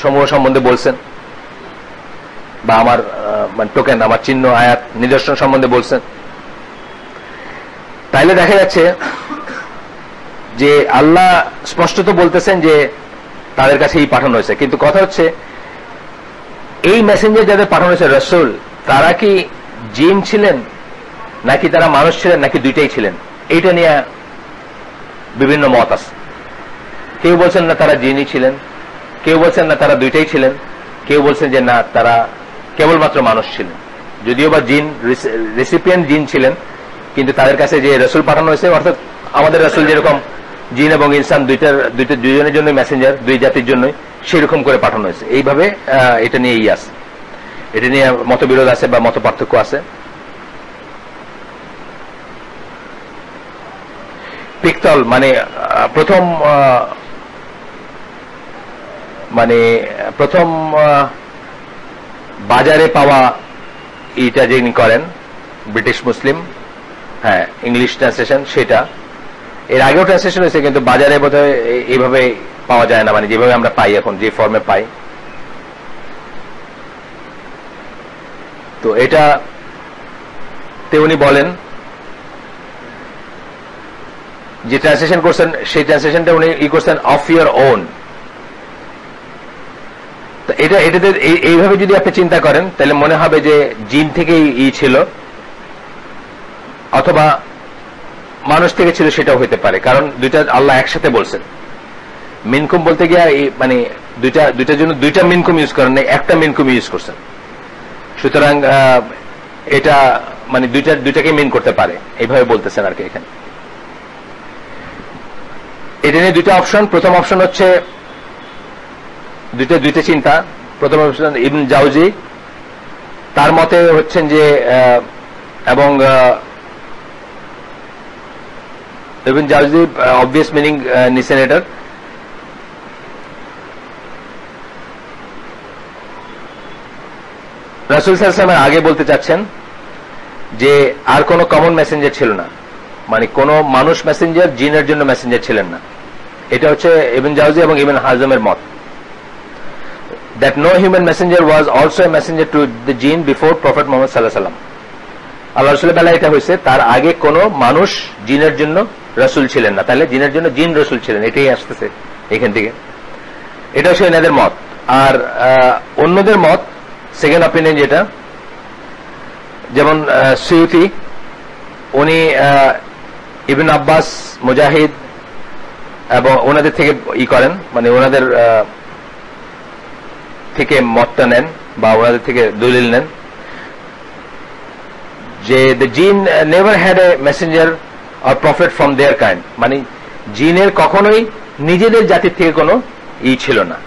সমূহ সম্বন্ধে বলছেন, বা আমার মানে টোকেন, আমার চিহ্ন, আয়াত, নিদর্শন সম্বন্ধে বলছেন? তাইলে দেখা যাচ্ছে যে আল্লাহ স্পষ্টত বলতেছেন যে তাদের কাছে এই পাঠানো হয়েছে, কিন্তু কথা হচ্ছে এই মেসেঞ্জার যাদের পাঠানো হয়েছে রাসূল, তারা কি জিন ছিলেন নাকি তারা মানুষ ছিলেন নাকি দুইটাই ছিলেন? এইটা নিয়ে বিভিন্ন মত আছে। কেউ বলছেন না তারা জিনই ছিলেন, কেউ বলছেন না তারা দুইটাই ছিলেন, কেউ বলছেন যে না তারা কেবলমাত্র মানুষ ছিলেন। যদিও বা জিন রেসিপিয়েন্ট জিন ছিলেন, কিন্তু তাদের কাছে যে রাসূল পাঠানো হয়েছে, অর্থাৎ আমাদের রাসূল যেরকম জিন এবং ইনসান দুইজনের জন্য মেসেঞ্জার, দুই জাতির জন্যই সেরকম করে পাঠানো হয়েছে। এইভাবে এটা নিয়ে আছে, এটা নিয়ে মতবিরোধ আছে বা মত পার্থক্য আছে। পিক্তল মানে প্রথম বাজারে পাওয়া এইটা যিনি করেন ব্রিটিশ মুসলিম, হ্যাঁ ইংলিশ ট্রান্সলেশন সেটা। এর আগেও ট্রান্সলেশন হয়েছে, কিন্তু বাজারে বোধহয় এইভাবে পাওয়া যায় না, মানে যেভাবে আমরা পাই এখন, যে ফর্মে পাই। তো এটা উনি বলেন যে ট্রান্সলেশন করছেন, সেই ট্রান্সলেশনটা উনি করছেন অফ ইয়োর ওন। তো এটাতে এইভাবে যদি আপনি চিন্তা করেন তাহলে মনে হবে যে জিন থেকেই ছিল, অথবা মানুষ থেকে ছিল, সেটাও হতে পারে। কারণ দুইটা আল্লাহ একসাথে বলছেন। মিনকুম বলতে গিয়ে মানে দুইটার জন্য দুইটা মিনকুম ইউজ করেন না, একটা মিনকুম ইউজ করছেন। সুতরাং এটা মানে দুইটাকে মিন করতে পারে, এইভাবে বলতেছেন আর কি এখানে। এটা নিয়ে দুইটা অপশন। প্রথম অপশন হচ্ছে দুইটা চিন্তা। প্রথম অপশন ইবন জাউজি, তার মতে হচ্ছেন যে এবং ইবন জাউজি অবভিয়াস মিনিং নিছেন এটার। রাসূল সাল্লাল্লাহু আলাইহি ওয়াসাল্লাম আগে বলতে চাচ্ছেন যে আর কোন কমন মেসেঞ্জার ছিল না, মানে কোন মানুষ মেসেঞ্জার জিনের জন্য মেসেঞ্জার ছিলেন না। এটা হচ্ছে ইবন জাউজি এবং ইবন হাজমের মত। That no human messenger was also a messenger to the jinn before Prophet Muhammad sallallahu alaihi wasallam. আল্লাহ রাসূলের বেলায় এটা হয়েছে, তার আগে কোন মানুষ জিনের জন্য রাসূল ছিলেন না। তাহলে জিনের জন্য জিন রাসূল ছিলেন, এটাই আসতেছে এখান থেকে। এটা হচ্ছে এনাদের মত। আর অন্যদের মত, সেকেন্ড অপিনিয়ন যেটা, যেমন সুয়ুতি, উনি ইবন আব্বাস, মুজাহিদ এবং ওনাদের থেকে করেন, মানে ওনাদের থেকে মতটা নেন বা ওনাদের থেকে দলিল নেন যে the jinn never had a messenger or prophet from their kind, মানে জিনের কখনোই নিজেদের জাতির থেকে কোনো ছিল না,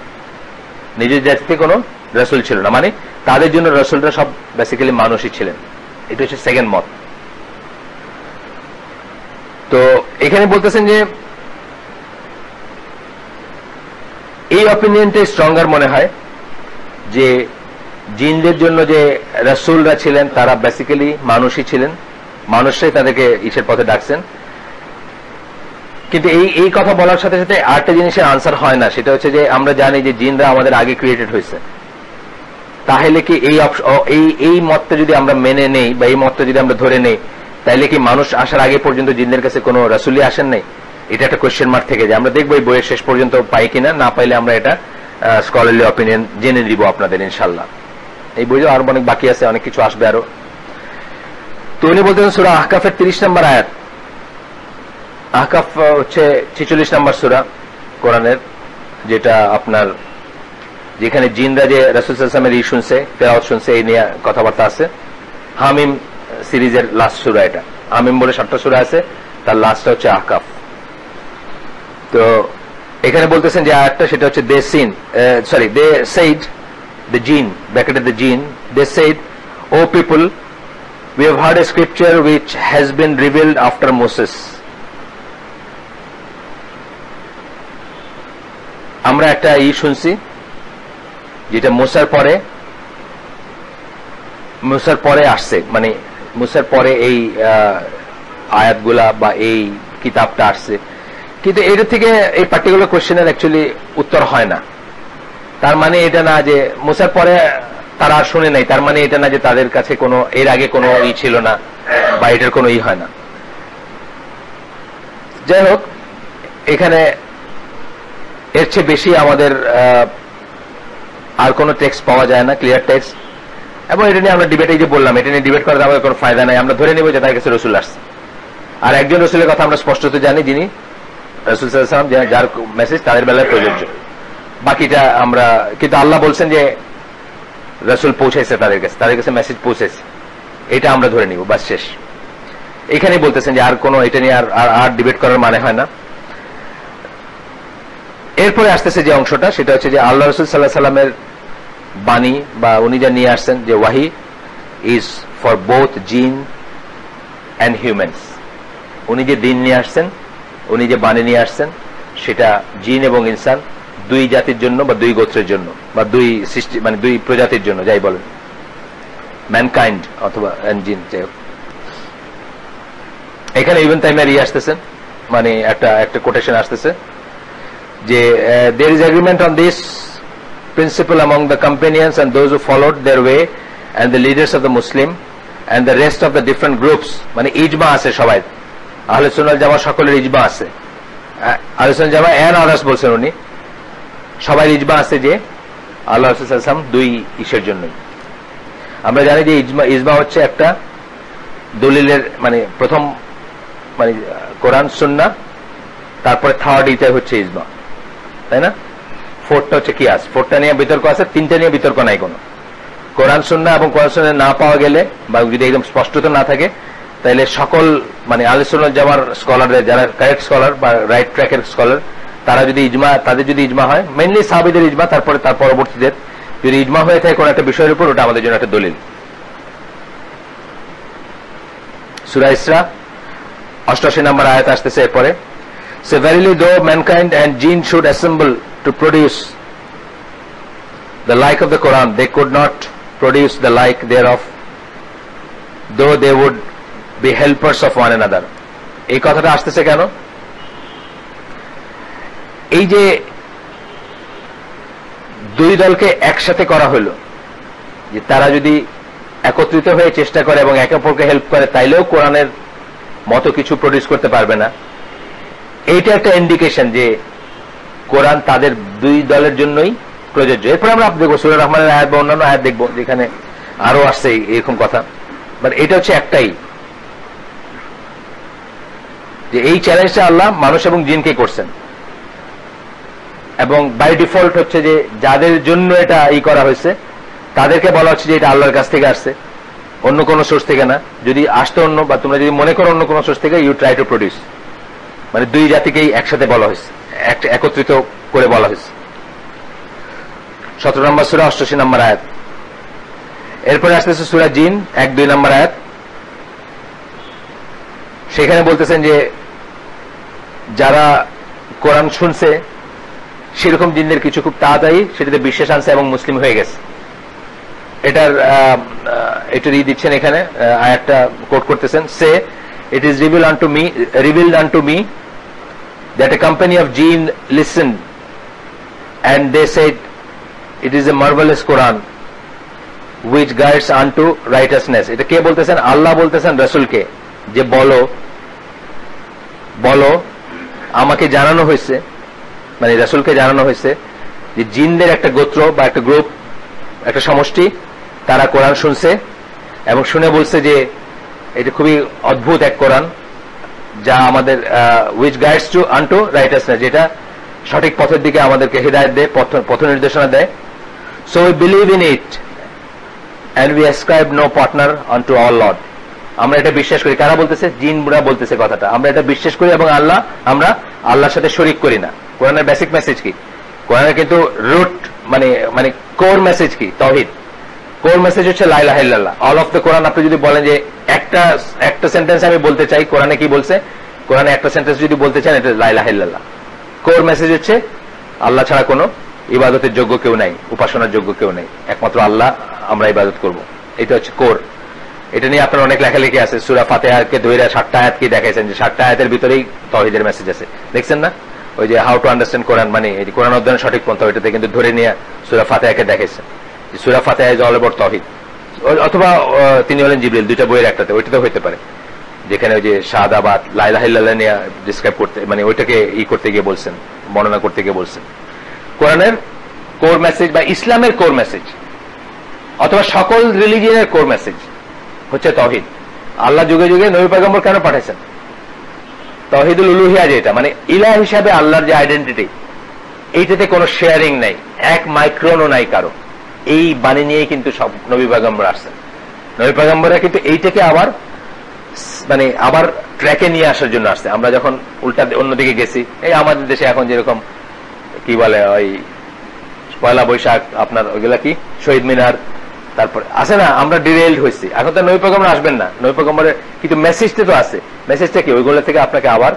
নিজের জাতি থেকে কোনো রাসূল ছিল না, মানে তাদের জন্য রাসূলরা সব বেসিক্যালি মানুষই ছিলেন। এটা হচ্ছে সেকেন্ড মত। তো এখানে বলতেছেন যে এই অপিনিয়নটা স্ট্রঙ্গার মনে হয় যে জিনদের জন্য যে রাসূলরা ছিলেন তারা বেসিক্যালি মানুষই ছিলেন, মানুষরাই তাদেরকে ঈশ্বরের পথে ডাকছেন। কিন্তু এই কথা বলার সাথে সাথে আরেকটা জিনিসের আনসার হয় না, সেটা হচ্ছে যে আমরা জানি যে জিনরা আমাদের আগে ক্রিয়েটেড হয়েছে। তাহলে কি এই মতটা যদি আমরা মেনে নেই বা এই মতটা যদি আমরা ধরে নেই, তাহলে কি মানুষ আসার আগে পর্যন্ত জিনদের কাছে কোনো রাসূলই আসেন নাই? এটা একটা কোয়েশ্চেন মার্ক থেকে যায়। আমরা দেখবো এই বইয়ের শেষ পর্যন্ত পাই কিনা, না পাইলে আমরা এটা স্কলারলি অপিনিয়ন জেনে দিব আপনাদের ইনশাআল্লাহ। এই বইও আরো অনেক বাকি আছে, অনেক কিছু আসবে আরো। তো উনি বলতেছেন সূরা আহকাফের 30 নম্বর আয়াত। আহকাফ হচ্ছে 46 নম্বর সূরা কোরআনের, যেটা আপনার যেখানে জিনরা যে রাসূল সাল্লাল্লাহু আলাইহি ওয়াসাল্লামের শুনছে, তেলাওয়াত শুনছে, এই নিয়ে কথাবার্তা আছে। হামিম সিরিজের লাস্ট সূরা এটা। আমিন বলে 7টা সূরা আছে, তার লাস্টটা হচ্ছে আহকাফ। তো এখানে বলতেছেন যে আয়াতটা, সেটা হচ্ছে দে said the jinn, bracketed the jinn, they said, O people, we have heard a scripture which has been revealed after Moses. আমরা একটা শুনছি যেটা মুসার পরে আসছে, মানে মুসার পরে এই আয়াতগুলা বা এই কিতাবটা আসছে, কিন্তু এটা থেকে এই পার্টিকুলার কোশ্চেনের অ্যাকচুয়ালি উত্তর হয় না। তার মানে এটা না যে মুসার পরে তারা আর শুনে নাই, তার মানে এটা না যে তাদের কাছে কোনো এর আগে কোনো ছিল না বা এটার কোনো হয় না। যাই হোক, এখানে এর চেয়ে বেশি আমাদের আর কোনো টেক্সট পাওয়া যায় না, ক্লিয়ার টেক্সট। এবং এটা নিয়ে আমরা ডিবেট, এই যে বললাম, এটা নিয়ে ডিবেট করার আমাদের কোনো ফায়দা নাই। আমরা ধরে নেব যে তার কাছে রসুল আসছে, আর একজন রসুলের কথা আমরা স্পষ্টত জানি, যিনি রসুল সাল্লাল্লাহু আলাইহি ওয়াসাল্লাম, যার মেসেজ তাদের বেলায় প্রযোজ্য। বাকিটা আমরা, কিন্তু আল্লাহ বলছেন যে রসুল পৌঁছাইছে তাদের কাছে মেসেজ পৌঁছেছে, এটা আমরা ধরে নিব, বাস শেষ। এখানেই বলতেছেন যে আর কোনো এটা নিয়ে আর ডিবেট করার মানে হয় না। এরপরে আসতেছে যে অংশটা, সেটা হচ্ছে যে আল্লাহ রসুল সাল্লাল্লাহু আলাইহি ওয়াসাল্লামের বাণী বা উনি যা নিয়ে আসছেন, যে ওয়াহি ইজ ফর বোথ জিন অ্যান্ড হিউম্যানস। উনি যে দিন নিয়ে আসছেন, উনি যে বাণী নিয়ে আসছেন, সেটা জিন এবং ইনসান দুই জাতির জন্য বা দুই গোত্রের জন্য বা দুই সৃষ্টি, মানে দুই প্রজাতির জন্য, যাই বলেন, ম্যানকাইন্ড অথবা জিন, যাই হোক। এখানে ইবন তাইমিয়া আসতেছেন, মানে একটা কোটেশন আসতেছে যে there is agreement on this principle among the companions and those who followed their way and the leaders of the Muslim and the rest of the different groups, মানে ইজমা আছে সবাই, আহলে সুন্নাত ওয়াল জামাত সকলের ইজমা আছে, আহলে সুন্নাত জামাত এন্ড আদার্স বলছেন উনি, সবাই ইজমা আছে যে আল্লাহ রাসূল সাল্লাল্লাহু আলাইহি ওয়াসাল্লাম দুই ইসের জন্যই। আমরা জানি যে ইজমা হচ্ছে একটা দলিলের, মানে প্রথম, মানে কোরআন সুন্নাহ, তারপরে থার্ড ইতে হচ্ছে ইজমা, তাই না? ফোর্থটা হচ্ছে কিয়াস। ফোর্থটা নিয়ে বিতর্ক আছে, তিনটা নিয়ে বিতর্ক নাই কোনো। কোরআন সুন্নাহ এবং কোরআন সুন্নাহ না পাওয়া গেলে বা যদি একদম স্পষ্টতা না থাকে, তাহলে সকল, মানে আহলে সুন্নাহ ওয়াল জামার স্কলারদের, যারা কারেক্ট স্কলার বা রাইট ট্র্যাকের স্কলার, তারা যদি ইজমা, তাদের যদি ইজমা হয়, মেইনলি সাহাবীদের ইজমা, তারপরে তার পরবর্তীদের যদি ইজমা হয়ে থাকে কোন একটা বিষয়ের উপর, ওটা আমাদের জন্য একটা দলিল। সূরা ইসরা 88 নম্বর আয়াত আসতেছে এরপরে, So verily though mankind and jinn should assemble to produce the like of the Quran, they could not produce the like thereof, though they would be helpers of one another. এই কথাটা আসতেছে কেন? এই যে দুই দলকে একসাথে করা হলো, যে তারা যদি একত্রিত হয়ে চেষ্টা করে এবং একে অপরকে হেল্প করে, তাইলেও কোরআনের মতো কিছু প্রডিউস করতে পারবে না। এইটা একটা ইন্ডিকেশন যে কোরআন তাদের দুই দলের জন্যই প্রযোজ্য। এরপরে আমরা দেখবো সূরা রহমানের আয়াত বা অন্যান্য আয়াত দেখবো যেখানে আরো আসছে এরকম কথা, বাট এটা হচ্ছে একটাই, যে এই চ্যালেঞ্জটা আল্লাহ মানুষ এবং জিনকে করছেন, এবং বাই ডিফল্ট হচ্ছে যে যাদের জন্য এটা করা হয়েছে, তাদেরকে বলা হচ্ছে যে এটা আল্লাহর কাছ থেকে আসছে, অন্য কোনো সোর্স থেকে না। যদি আসতো অন্য, বা তোমরা যদি মনে করো অন্য কোনো সোর্স থেকে, ইউ ট্রাই টু প্রডিউস, মানে দুই জাতিকেই একসাথে বলা হয়েছে, একত্রিত করে বলা হয়েছে। 17 নম্বর সূরা 88 নম্বর আয়াত। এরপরে আসতেছে সূরা জিন 1-2 নম্বর আয়াত। সেখানে বলতেছেন যে যারা কোরআন শুনছে, সেরকম জিনদের কিছু খুব তাড়াতাড়ি সেটাতে বিশ্বাস আনছে এবং মুসলিম হয়ে গেছে। এটার দিচ্ছেন এখানে, আয়াতটা কোট করতেছেন, সে it is revealed unto me that a company of jinn listened and they said, it is a marvelous Quran which guides unto righteousness. এটা কে বলতেছেন? আল্লাহ বলতেছেন রাসূলকে যে বলো আমাকে জানানো হয়েছে, মানে রাসূলকে জানানো হয়েছে যে জিনদের একটা গোত্র বা একটা গ্রুপ, একটা সমষ্টি, তারা কোরআন শুনছে এবং শুনে বলছে যে এটা খুবই অদ্ভুত এক কোরআন, যা আমাদের which guides to unto righteousness, যেটা সঠিক পথের দিকে আমাদেরকে হিদায়াত দেয়, পথ নির্দেশনা দেয়। So we believe in it and we ascribe no partner unto our Lord. আমরা এটা বিশ্বাস করি। কারা বলতেছে? জিনরা বলতেছে কথাটা। আমরা এটা বিশ্বাস করি এবং আমরা আল্লাহর সাথে শরীক করি না। কোরআনের বেসিক মেসেজ কি? কোরআনের কিন্তু রুট মানে মানে কোর মেসেজ কি? তাওহীদ। কোর মেসেজ হচ্ছে লা ইলাহা ইল্লাল্লাহ। অল অফ দ্য কোরআন আপনি যদি বলেন যে একটা সেন্টেন্স আমি বলতে চাই, কোরআনে কি বলছে? কোরআনে একটা সেন্টেন্স যদি বলতে চান, এটা লা ইলাহা ইল্লাল্লাহ। কোর মেসেজ হচ্ছে আল্লাহ ছাড়া কোনো ইবাদতের যোগ্য কেউ নাই, উপাসনার যোগ্য কেউ নাই, একমাত্র আল্লাহ আমরা ইবাদত করব। এটা হচ্ছে কোর। এটা নিয়ে আপনার অনেক লেখালেখি আছে। সূরা ফাতিহাকে ধরে 7টা আয়াত কি দেখাইছেন যে 7টা আয়াতের ভিতরেই তাওহীদের মেসেজ আছে, দেখছেন না? ওই যে হাউ টু আন্ডারস্ট্যান্ড কোরআন, মানে এই কোরআন অধ্যয়নের সঠিক পন্থা, ওইটাতে কিন্তু ধরে নিয়ে সূরা ফাতিহাকে দেখাইছেন যে সূরা ফাতিহা ইজ অল অ্যাবাউট তাওহীদ। অথবা তিনি হলেন জিবরিল, দুইটা বইয়ের একটাতে, ওইটাতে হইতে পারে, যেখানে ওই যে শাহাদাবাদ লা ইলাহা ইল্লাল্লাহ নিয়ে ডিসক্রাইব করতে, মানে ওইটাকে করতে গিয়ে বলছেন, বর্ণনা করতে গিয়ে বলছেন। কোরআনের কোর মেসেজ বা ইসলামের কোর মেসেজ অথবা সকল রিলিজিয়নের কোর মেসেজ হচ্ছে তাওহীদ। আল্লাহ যুগে যুগে নবী পয়গম্বর কেন পাঠাইছেন? তাওহীদুল উলুহিয়া, যেটা মানে ইলাহ হিসাবে আল্লাহর যে আইডেন্টিটি, এইটাতে কোনো শেয়ারিং নাই, এক মাইক্রনও নাই কারো। এই বাণী নিয়ে কিন্তু সব নবী পয়গম্বর আসছেন। নবী পয়গম্বররা কিন্তু এইটাকে আবার মানে আবার ট্র্যাকে নিয়ে আসার জন্য আসছে। আমরা যখন উল্টা অন্যদিকে গেছি, এই আমাদের দেশে এখন যেরকম কি বলে ওই পয়লা বৈশাখ, আপনার ওইগুলা কি শহীদ মিনার, তারপর আছে না, আমরা ডিরেইলড হয়েছি। এখন তো নবী পয়গম্বর আসবেন না, নবী পয়গম্বরের কিন্তু মেসেজটা তো আছে। মেসেজটা কি? ওইগুলো থেকে আপনাকে আবার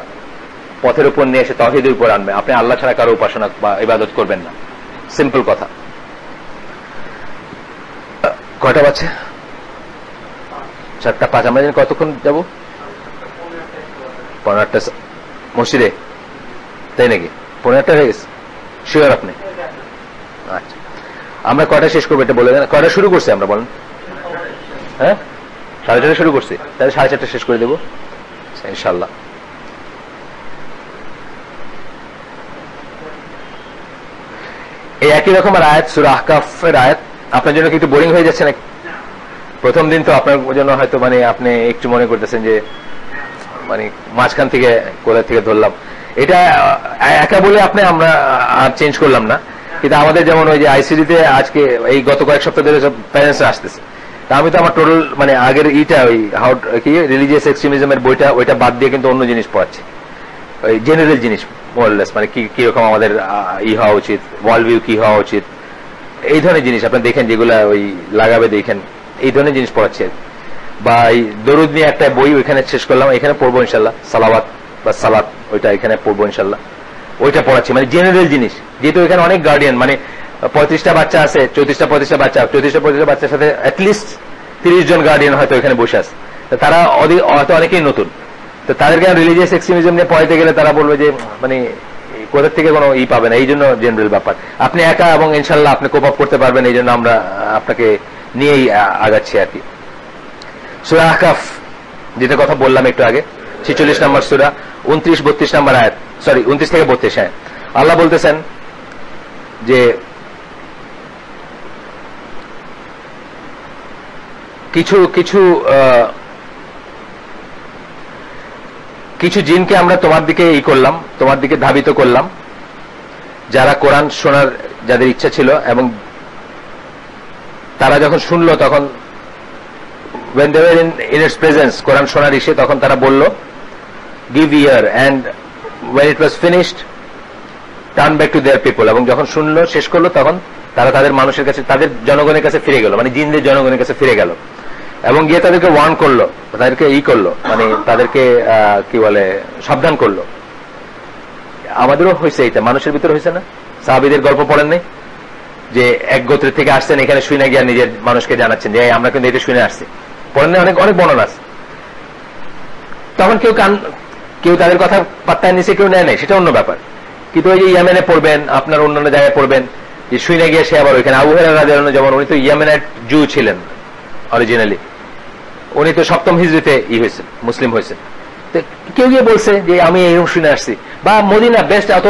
পথের উপর নিয়ে এসে তাওহীদের উপর আনবে। আপনি আল্লাহ ছাড়া কারো উপাসনা বা ইবাদত করবেন না, সিম্পল কথা। কয়টা বাজছে? 7:05। আমরা জানি কতক্ষণ যাবো? 15টা মসজিদে, তাই নাকি? 15টা হয়ে গেছে? শিওর আপনি? আচ্ছা, আমরা কয়টা শেষ করবো এটা বলে দেন। কয়টা শুরু করছি আমরা বলেন? হ্যাঁ, 4:30 শুরু করছি, তাহলে 4:30 শেষ করে দেবো ইনশাল্লাহ। এই একই রকমের আয়াত, সূরা আহকাফের আয়াত। আপনার জন্য কি একটু বোরিং হয়ে যাচ্ছে না? প্রথম দিন তো আপনার জন্য হয়তো মানে আপনি একটু মনে করতেছেন যে মানে মাঝখান থেকে কোথা থেকে ধরলাম। এটা একা বলে আমরা আর চেঞ্জ করলাম না, কিন্তু আমাদের যেমন ওই যে আইসিডিতে আজকে এই গত কয়েক সপ্তাহ ধরে সব প্যারেন্টসরা আসতেছে। তা আমি তো আমার টোটাল মানে আগের ওই কি রিলিজিয়াস এক্সট্রিমিজমের বইটা, ওইটা বাদ দিয়ে কিন্তু অন্য জিনিস পড়াচ্ছি, ওই জেনারেল জিনিস মোরাললেস, মানে কিরকম আমাদের হওয়া উচিত, ওয়ার্ল্ড ভিউ কি হওয়া উচিত, এই ধরনের জিনিস আপনি দেখেন, যেগুলা ওই লাগাবে দেখেন, এই ধরনের জিনিস পড়াচ্ছি। বা এই দরুদ নিয়ে একটা বই ওইখানে শেষ করলাম, এখানে পড়বো ইনশাল্লাহ। সালাওয়াত বা সালাত, ওইটা এখানে পড়বো ইনশাল্লাহ। ওইটা পড়াচ্ছি, মানে জেনারেল জিনিস। যেহেতু এখানে অনেক গার্ডিয়ান, মানে 35টা বাচ্চা আছে, 34টা বাচ্চা, 34টা বাচ্চার সাথে অ্যাটলিস্ট 30 জন গার্ডিয়ান হয়তো এখানে বসে আছে। তারা হয়তো অনেকেই নতুন, তো তাদেরকে রিলিজিয়াস এক্সট্রিমিজম নিয়ে পড়াইতে গেলে তারা বলবে যে মানে কোথা থেকে কোনো পাবে না। এই জন্য জেনারেল ব্যাপার আপনি একা, এবং ইনশাল্লাহ আপনি কোপ আপ করতে পারবেন, এই জন্য আমরা আপনাকে নিয়েই আগাচ্ছি আর কি। সূরা আহকাফ, যেটা কথা বললাম একটু আগে, 46 নম্বর সূরা, 29-32 নম্বর আয়াত, সরি 29 থেকে 32। হ্যাঁ, আল্লাহ বলতেছেন যে কিছু কিছু কিছু জিনকে আমরা তোমার দিকে করলাম, তোমার দিকে ধাবিত করলাম, যারা কোরআন শোনার যাদের ইচ্ছা ছিল, এবং তারা যখন শুনলো তখন when they were in its presence, কোরআন শোনার ইসে, তখন তারা বলল give ear, and when it was finished turn back to their people, এবং যখন শুনলো শেষ করলো তখন তারা তাদের মানুষের কাছে, তাদের জনগণের কাছে ফিরে গেল, মানে জিনদের জনগণের কাছে ফিরে গেল, এবং গিয়ে তাদেরকে ওয়ার্ন করলো, তাদেরকে করলো, মানে তাদেরকে কি বলে সাবধান করলো। আমাদেরও হয়েছে এটা, মানুষের ভিতরে হয়েছে না? সাহাবীদের গল্প পড়েন নাই যে এক গোত্রের থেকে আসছেন, এখানে শুনে গিয়ে নিজের মানুষকে জানাচ্ছেন যে আমরা কিন্তু এটা শুনে আসছি, পড়েন না? অনেক অনেক বর্ণনা আছে। তখন কেউ তাদের কথা পাত্তায় নিচে, কেউ নেয় নাই, সেটা অন্য ব্যাপার। কিন্তু ওই যে ইয়ামেনে পড়বেন, আপনার অন্যান্য জায়গায় পড়বেন যে শুনে গিয়ে সে আবার ওইখানে, আবু হুরায়রা রাদিয়াল্লাহু আনহু, যেমন উনি তো ইয়ামেনের জু ছিলেন অরিজিনালি, উনি তো 7ম হিজরিতে হয়েছেন, মুসলিম হয়েছেন। তো কেউ গিয়ে বলছে যে আমি এইরকম শুনে আসছি, বা মদিনা বেস্ট, অত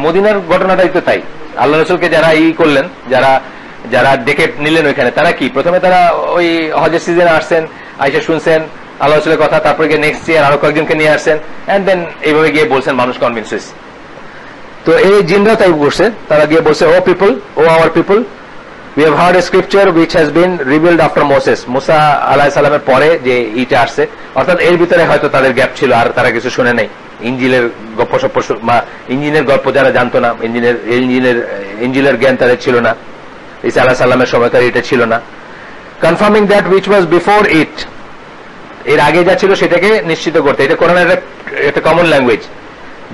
মদিনার ঘটনাটাই তো তাই। আল্লাহ রাসূলকে যারা করলেন, যারা ডেকে নিলেন ওইখানে, তারা কি প্রথমে তারা ওই হজের সিজনে আসছেন, আইসা শুনছেন আল্লাহ রাসূলের কথা, তারপরে গিয়ে নেক্সট ইয়ার আরো কয়েকজনকে নিয়ে আসছেন, এন্ড দেন এইভাবে গিয়ে বলছেন, মানুষ কনভিন্স হয়েছে। তো এই জিনরা তাই বলছে, তারা গিয়ে বলছে O people, O our people, We have heard a scripture which has been revealed after Moses. মুসা আলাইহিস সালামের পরে যে ইটা আসছে, অর্থাৎ এর ভিতরে হয়তো তাদের গ্যাপ ছিল, আর তারা কিছু শুনে নাই। ইঞ্জিলের গপ্পসপ্প বা ইঞ্জিনের গল্প যারা জানতো না, ইঞ্জিলের জ্ঞান তাদের ছিল না, ঈসা আলাইহিস সালামের সময়কার এটা ছিল না। Confirming that which was before it, এর আগে যা ছিল সেটাকে নিশ্চিত করতে। এটা কোরআনের একটা কমন ল্যাঙ্গুয়েজ।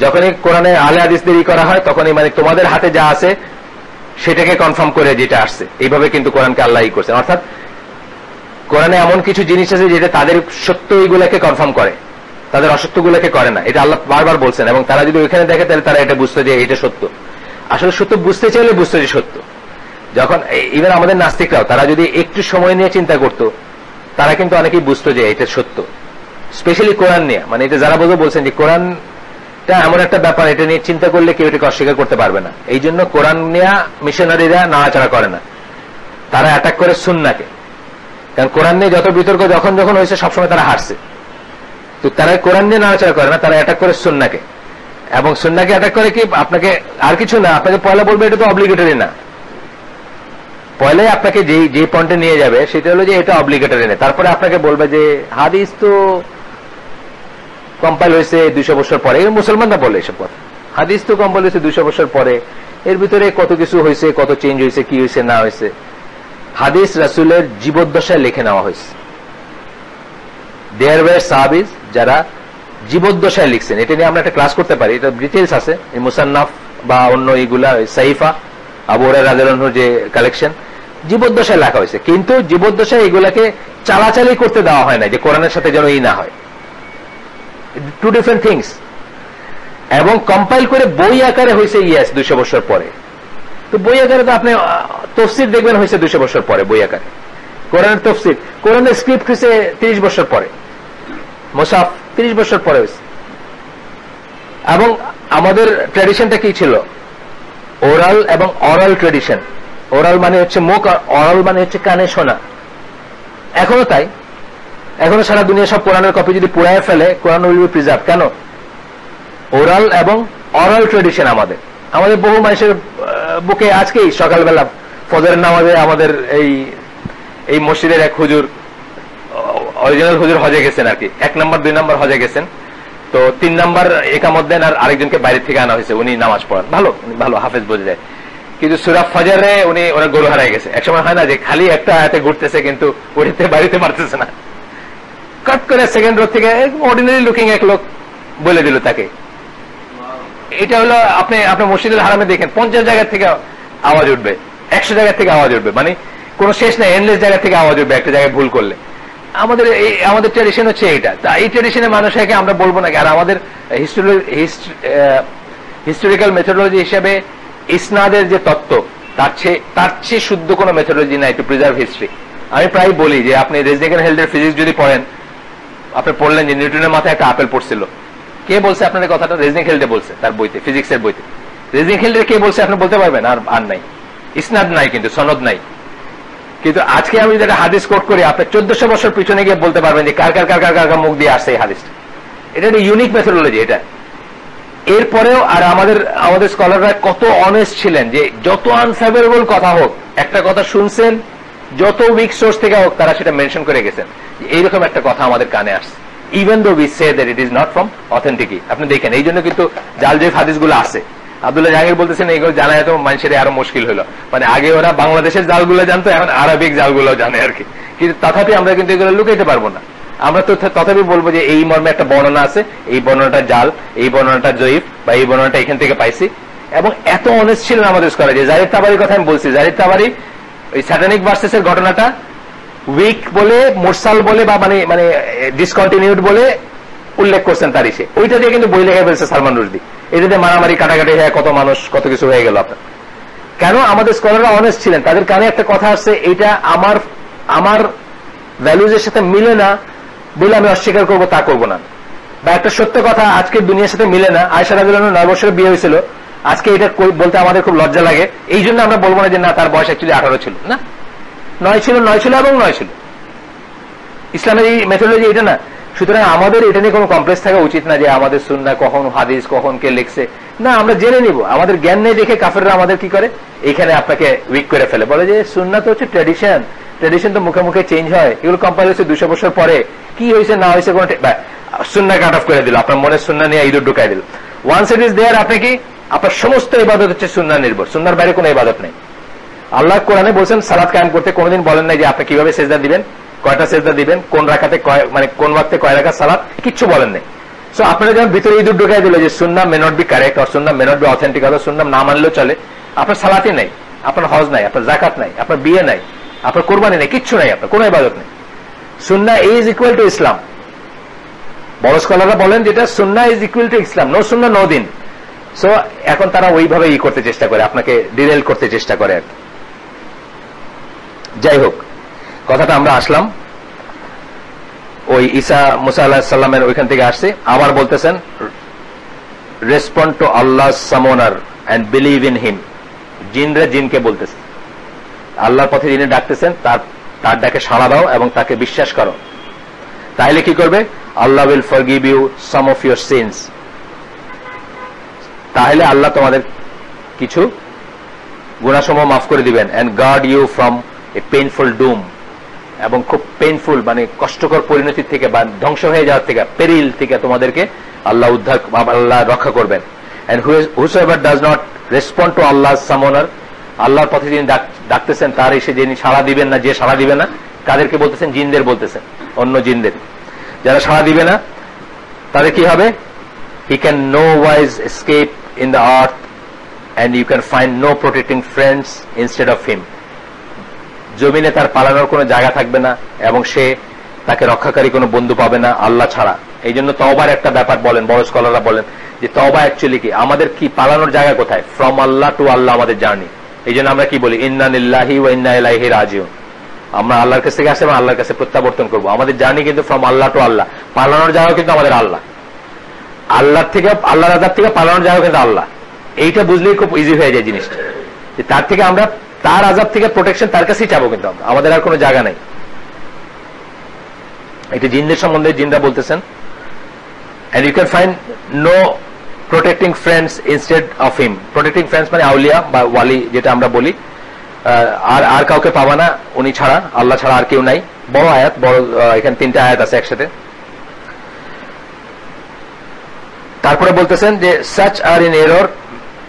যখনই কোরআনে আহলে হাদিসদের করা হয় তখনই মানে তোমাদের হাতে যা আছে সেটাকে কনফার্ম করে যেটা আসছে, এইভাবে কিন্তু কোরআনকে আল্লাহ করছেন। অর্থাৎ কোরআনে এমন কিছু জিনিস আছে যেটা তাদের সত্য এইগুলাকে কনফার্ম করে, তাদের অসত্যগুলোকে করে না। এটা আল্লাহ বারবার বলছেন, এবং তারা যদি ওইখানে দেখে তাহলে তারা এটা বুঝতো যে এটা সত্য। আসলে সত্য বুঝতে চাইলে বুঝতো যে সত্য। যখন ইভেন আমাদের নাস্তিকরাও তারা যদি একটু সময় নিয়ে চিন্তা করতো, তারা কিন্তু অনেকেই বুঝতো যে এটা সত্য। স্পেশালি কোরআন নিয়ে, মানে এটা যারা বলছেন যে কোরআনটা এমন একটা ব্যাপার, এটা নিয়ে চিন্তা করলে কেউ এটাকে অস্বীকার করতে পারবে না। এই জন্য কোরআন নিয়ে মিশনারিরা নাড়াচাড়া করে না, তারা অ্যাটাক করে সুন্নাহকে। কারণ কোরআন নিয়ে যত বিতর্ক যখন যখন হয়েছে সবসময় তারা হারছে, তো তারা কোরআন নিয়ে নাড়াচাড়া করে না, তারা অ্যাটাক করে সুন্নাহকে। এবং সুন্নাহকে অ্যাটাক করে কি, আপনাকে আর কিছু না, আপনাকে পয়লা বলবে এটা তো অব্লিগেটরি না। পয়লাই আপনাকে যে পয়েন্টে নিয়ে যাবে সেটা হলো যে এটা অব্লিগেটরি না। তারপরে আপনাকে বলবে যে হাদিস তো কম্পাইল হয়েছে 200 বছর পরে। মুসলমানরা বলে এসব কথা, হাদিস তো কম্পাইল হয়েছে 200 বছর পরে, এর ভিতরে কত কিছু হয়েছে, কত চেঞ্জ হয়েছে, কি হয়েছে না হয়েছে। হাদিস রাসূলের জীবদ্দশায় লিখে নেওয়া হয়েছে। দেয়ার ওয়্যার সাহাবীজ যারা জীবদ্দশায় লিখছেন। এটা নিয়ে আমরা একটা ক্লাস করতে পারি, এটা ডিটেইলস আছে এই মুসান্নাফ বা অন্য এইগুলা, সাইফা আবু হুরায়রা রাদিয়াল্লাহু আনহু যে কালেকশন, জীবদ্দশায় লেখা হয়েছে। কিন্তু জীবদ্দশায় এগুলাকে চালাচালি করতে দেওয়া হয় না, যে কোরআনের সাথে যেন এই না হয়, টু ডিফারেন্ট থিংস। এবং কম্পাইল করে বই আকারে হয়েছে 200 বছর পরে। তো বই আকারে তো আপনি তাফসীর দেখবেন হয়েছে 200 বছর পরে বই আকারে। কোরআনের তাফসীর, কোরআনের স্ক্রিপ্ট হয়েছে 30 বছর পরে, মুসাফ 30 বছর পরে হয়েছে। এবং আমাদের ট্র্যাডিশনটা কি ছিল, ওরাল এবং অরাল ট্র্যাডিশন। ওরাল মানে হচ্ছে মুখ, আর অরাল মানে হচ্ছে কানে শোনা। এখনো তাই, এখনো সারা দুনিয়া সব কোরআনের কপি যদি পুড়ায় ফেলে, কোরআন উইল বি প্রিজার্ভ। কেন? ওরাল এবং অরাল ট্র্যাডিশন আমাদের বহু মানুষের বুকে। আজকেই সকালবেলা ফজরের নামাজে আমাদের এই মসজিদের এক হুজুর, অরিজিনাল হুজুর হজে গেছেন আর কি, 1 নম্বর 2 নম্বর হজে গেছেন। তো 3 নম্বর একামত দেন, আর আরেকজনকে বাইরে থেকে আনা হয়েছে, উনি নামাজ পড়ান, ভালো হাফেজ বোঝা যায়। কিন্তু সূরা ফাজরে উনি ওনার গরু হারাই গেছে। একসময় হয় না যে খালি একটা আয়াতে ঘুরতেছে কিন্তু ওইতে বাড়িতে পারতেছে না, কাট করে সেকেন্ড রো থেকে অর্ডিনারি লুকিং এক লোক বলে দিল তাকে। এটা হলো আপনি আপনার মসজিদুল হারামে দেখেন 50 জায়গা থেকে আওয়াজ উঠবে, 100 জায়গা থেকে আওয়াজ উঠবে, মানে কোনো শেষ নাই, এন্ডলেস জায়গা থেকে আওয়াজ উঠবে একটা জায়গায় ভুল করলে। আমাদের ট্র্যাডিশন হচ্ছে এইটা। তা এই ট্র্যাডিশনের মানুষকে আমরা বলবো না। আর আমাদের হিস্টোরিক্যাল মেথোডোলজি হিসেবে ইসনাদের যে তত্ত্ব, তার চেয়ে শুদ্ধ কোনো মেথোডোলজি নাই টু প্রিজার্ভ হিস্ট্রি। আমি প্রায় বলি যে আপনি রেজনিকেন-হেল্ডের ফিজিক্স যদি পড়েন, আপনি পড়লেন যে নিউটনের মাথায় একটা আপেল পড়ছিল। কে বলছে আপনার কথাটা? রেজনিকেন-হেল্ডে বলছে তার বইতে, ফিজিক্সের বইতে। রেজনিকেন-হেল্ডের কে বলছে আপনি বলতে পারবেন? আর নাই, ইসনাদ নাই, কিন্তু সনদ নাই। কিন্তু আজকে আমি যেটা হাদিস কোট করি, আপনি 1400 বছর পিছনে গিয়ে বলতে পারবেন যে কার কার কার কার কার মুখ দিয়ে আসছে এই হাদিসটা। এটা একটা ইউনিক মেথোডোলজি এটা। এরপরেও আর আমাদের স্কলাররা কত অনেস্ট ছিলেন যে যত আনফেভারেবল কথা হোক, একটা কথা শুনছেন যত উইক সোর্স থেকে হোক, তারা সেটা মেনশন করে গেছেন এইরকম একটা কথা আমাদের কানে আসছে, even though we say that it is not from authentic. আপনি দেখেন, এই জন্য কিন্তু জাল জয়ীফ হাদিসগুলো আছে। আব্দুল্লাহ জাহাঙ্গীর বলতেছেন এইগুলো জানা যেত মানুষের আরো মুশকিল হলো, মানে আগে ওরা বাংলাদেশের জালগুলো জানতো, এখন আরবিক জালগুলো জানে আর কি। কিন্তু তথাপি আমরা কিন্তু এগুলো লুকাইতে পারবো না। আমরা তো তথাপি বলবো যে এই মর্মে একটা বর্ণনা আছে, এই বর্ণনাটা জাল, এই বর্ণনাটা জয়ীফ, বা এই বর্ণনাটা এখান থেকে পাইছি। এবং এত অনেস্ট ছিলেন আমাদের স্কলার যে জারির তাবারির কথা আমি বলছি, জারির তাবারি ওই স্যাটানিক ভার্সেসের ঘটনাটা উইক বলে, মুরসাল বলে, বা মানে ডিসকন্টিনিউড বলে উল্লেখ করছেন তারিখে, ওইটা দিয়ে কিন্তু বই লেখা ফেলছে সালমান রুশদি। এটাতে মারামারি কাটাকাটি হয়ে কত মানুষ কত কিছু হয়ে গেল আপনার। কেন? আমাদের স্কলাররা অনেস্ট ছিলেন, তাদের কানে একটা কথা আসছে, এইটা আমার ভ্যালুজের সাথে মিলে না বলে আমি অস্বীকার করবো তা করবো না। বা একটা সত্য কথা আজকের দুনিয়ার সাথে মিলে না, আয়েশা রাদিয়াল্লাহু আনহা 9 বছরে বিয়ে হয়েছিল, আজকে এটা বলতে আমাদের খুব লজ্জা লাগে। এই জন্য আমরা বলবো না যে না তার বয়স অ্যাকচুয়ালি 18 ছিল, না 9 ছিল এবং 9 ছিল। ইসলামের এই মেথোডোলজি এটা না। সুতরাং আমাদের এটা নিয়ে কোনো কমপ্লেক্স থাকা উচিত না যে আমাদের সুন্নাহ কখন হাদিস কখন কে লিখছে। না, আমরা জেনে নিব। আমাদের জ্ঞান নেই দেখে কাফেররা আমাদের কি করে, এখানে আপনাকে উইক করে ফেলে, বলে যে সুন্নাত হচ্ছে ট্র্যাডিশন, ট্র্যাডিশন তো মুখে মুখে চেঞ্জ হয়, এগুলো কম্পাইল হয়েছে 200 বছর পরে, কি হয়েছে না হয়েছে কোনো সুন্নাহ কাট অফ করে দিল, আপনার মনে সুন্নাহ নিয়ে ইঁদুর ঢুকাই দিল। ওয়ান্স ইট ইজ দেয়ার, আপনি কি আপনার সমস্ত ইবাদত হচ্ছে সুন্নাহ নির্ভর, সুন্নাহর বাইরে কোনো ইবাদত নেই। আল্লাহ কোরআনে বলছেন সালাত কায়েম করতে, কোনোদিন বলেন নাই যে আপনি কিভাবে সেজদা দিবেন, কয়টা সেজদা দিবেন, কোন রাকাতে মানে কোন ওয়াক্তে কয় রাকাত সালাত, কিচ্ছু বলেন নাই। সো আপনারা যখন ভিতরে ইঁদুর ঢুকাই দিল যে সুন্নাহ may not be correct or সুন্নাহ মে নট বি অথেন্টিক, অথবা সুন্নাহ না মানলেও চলে, আপনার সালাতই নাই, আপনার হজ নাই, আপনার যাকাত নাই, আপনার বিয়ে নাই, আপনার কোরবানি নাই, কিচ্ছু নাই, আপনার কোনো ইবাদত নেই। সুন্নাহ ইজ ইকুয়াল টু ইসলাম। বড় স্কলাররা বলেন যেটা সুন্নাহ is equal to Islam, no সুন্নাহ নো দিন। সো এখন তারা ওইভাবে করতে চেষ্টা করে, আপনাকে ডিরেল করতে চেষ্টা করে আর কি। যাই হোক, কথাটা আমরা আসলাম ওই ঈসা মুসা আলাইহিস সালামের ওইখান থেকে আসছে। আবার বলতেছেন respond to Allah summoner and believe in him. জিনরা জিনকে বলতেছে, আল্লাহর পথে যিনি ডাকতেছেন তার ডাকে সাড়া দাও এবং তাকে বিশ্বাস করো, তাইলে কি করবে? Allah will forgive you some of your sins. তাহলে আল্লাহ তোমাদের কিছু গুনাহসমূহ মাফ করে দিবেন। And guard you from a painful doom, এবং খুব পেইনফুল মানে কষ্টকর পরিণতির থেকে বা ধ্বংস হয়ে যাওয়ার থেকে, পেরিল থেকে তোমাদেরকে আল্লাহ উদ্ধার, আল্লাহ রক্ষা করবেন। And whosoever does not respond to Allah summoner, আল্লাহর পথে যিনি ডাকতেছেন তার এসে যিনি সাড়া দিবেন না, যে সাড়া দিবে না, কাদেরকে বলতেছেন? জিনদের বলতেছেন, অন্য জিনদের। যারা সাড়া দিবে না তাদের কি হবে? He can no wise escape in the earth and you can find no protecting friends instead of him. জমিনে তার পালানোর কোনো জায়গা থাকবে না এবং সে তাকে রক্ষাকারী কোনো বন্ধু পাবে না আল্লাহ ছাড়া। এই জন্য তওবার একটা ব্যাপার বলেন, বড় স্কলাররা বলেন যে তওবা অ্যাকচুয়ালি কি, আমাদের কি পালানোর জায়গা কোথায়? ফ্রম আল্লাহ টু আল্লাহ আমাদের জার্নি। এই জন্য আমরা কি বলি? ইন্না লিল্লাহি ওয়া ইন্না ইলাইহি রাজিউন। আমরা আল্লাহর কাছ থেকে আসি এবং আল্লাহর কাছে প্রত্যাবর্তন করবো। আমাদের জার্নি কিন্তু ফ্রম আল্লাহ টু আল্লাহ। পালানোর জায়গা কিন্তু আমাদের আল্লাহ, আল্লাহর থেকে, আল্লাহর আযাব থেকে পালানোর জায়গা কিন্তু আল্লাহ। এইটা বুঝলেই খুব ইজি হয়ে যায় জিনিসটা, যে তার থেকে আমরা, তার আযাব থেকে প্রোটেকশন তার কাছেই চাবো, কিন্তু আমাদের আর কোনো জায়গা নেই। এটা জিনদের সম্বন্ধে জিনরা বলতেছেন। and you can find no protecting friends instead of him. protecting friends মানে আউলিয়া বা ওয়ালি যেটা আমরা বলি, আর কাউকে পাবা না উনি ছাড়া, আল্লাহ ছাড়া আর কেউ নাই। বড় আয়াত, বড়, এখানে 3টা আয়াত আছে একসাথে। তারপরে বলতেছেন যে such are in error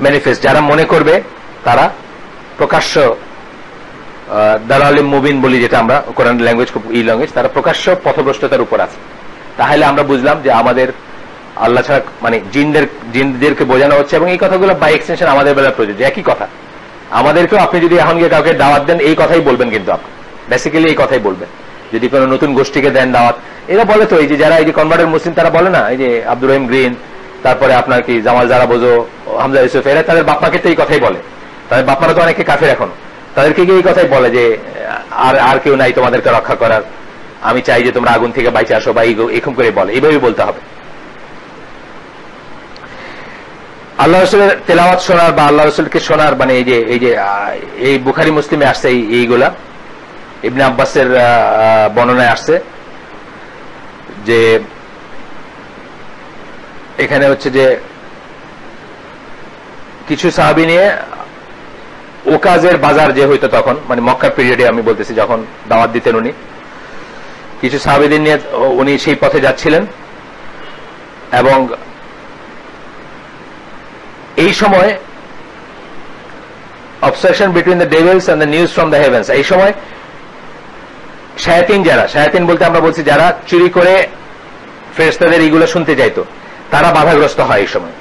manifest, যারা মনে করবে তারা প্রকাশ্য, দালালিম মুবিন বলি যেটা আমরা, কোরআন ল্যাঙ্গুয়েজ খুব ল্যাঙ্গুয়েজ, তারা প্রকাশ্য পথভ্রষ্টতার উপর আছে। তাহলে আমরা বুঝলাম যে আমাদের আল্লাহ ছাড়া মানে জিনদেরকে বোঝানো হচ্ছে, এবং এই কথাগুলো বাই এক্সটেনশন আমাদের বেলা প্রযোজ্য। একই কথা আমাদেরকেও, আপনি যদি এখন গিয়ে কাউকে দাওয়াত দেন এই কথাই বলবেন, কিন্তু আপনি বেসিক্যালি এই কথাই বলবেন। যদি কোনো নতুন গোষ্ঠীকে দেন দাওয়াত, এরা বলে তো, এই যে যারা এই যে কনভার্টেড মুসলিম তারা বলে না, এই যে আব্দুর রহিম গ্রিন, তারপরে আপনার কি জামাল জারা বোঝো, হামজা ইউসুফ, এরা তাদের বাপমাকে তো এই কথাই বলে। তাদের বাপমারা তো অনেকে কাফের এখন, তাদেরকে গিয়ে এই কথাই বলে যে আর কেউ নাই তোমাদেরকে রক্ষা করার, আমি চাই যে তোমরা আগুন থেকে বাইচে আসো, বা এরকম করে বলে, এইভাবেই বলতে হবে। আল্লাহ রসুলের তেলাওয়াত শোনার বা আল্লাহ রসুলকে শোনার মানে এই বুখারী মুসলিমে আসছে এইগুলা, ইবনে আব্বাসের বর্ণনায় আসছে যে এখানে হচ্ছে যে কিছু সাহাবী নিয়ে ওকাজের বাজার যে হইতো তখন, মানে মক্কার পিরিয়ডে আমি বলতেছি, যখন দাওয়াত দিতেন উনি, কিছু সাহাবীদের নিয়ে উনি সেই পথে যাচ্ছিলেন, এবং এই সময় obsession between the devils and the news from the heavens, এই সময় শায়াতিন, যারা শায়াতিন বলতে আমরা বলছি যারা চুরি করে ফেরেশতাদের এইগুলো শুনতে যাইতো, তারা বাধাগ্রস্ত হয় এই সময়।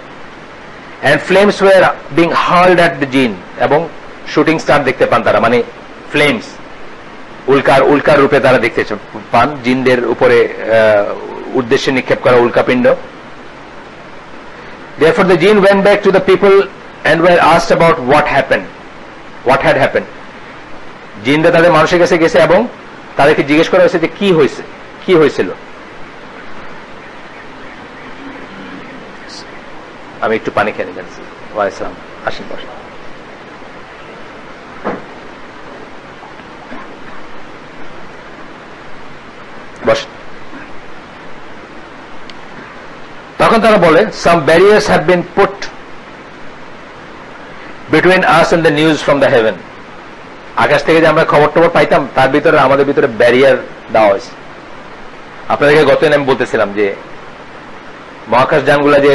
And flames were being hurled at the jinn, এবং শুটিং স্টার দেখতে পান তারা, মানে ফ্লেমস, উল্কার রূপে তারা দেখতে পান, জিনদের উপরে উদ্দেশ্যে নিক্ষেপ করা উল্কাপিণ্ড। Therefore the jinn went back to the people and were asked about what had happened. জিনরা তাদের মানুষের কাছে গেছে এবং তাদেরকে জিজ্ঞেস করা হয়েছে যে কি হয়েছিল। আমি একটু পানি খেয়ে নিচ্ছি। ওয়ালাইকুম আসসালাম, আসেন বসেন। বসেন। তখন তারা বলে, some barriers have been put between us and the news from the heaven. আকাশ থেকে যে আমরা খবর টবর পাইতাম তার ভিতরে আমাদের ভিতরে ব্যারিয়ার দেওয়া হয়েছে। আপনাদেরকে গতদিন আমি বলতেছিলাম যে মহাকাশ যানগুলা যে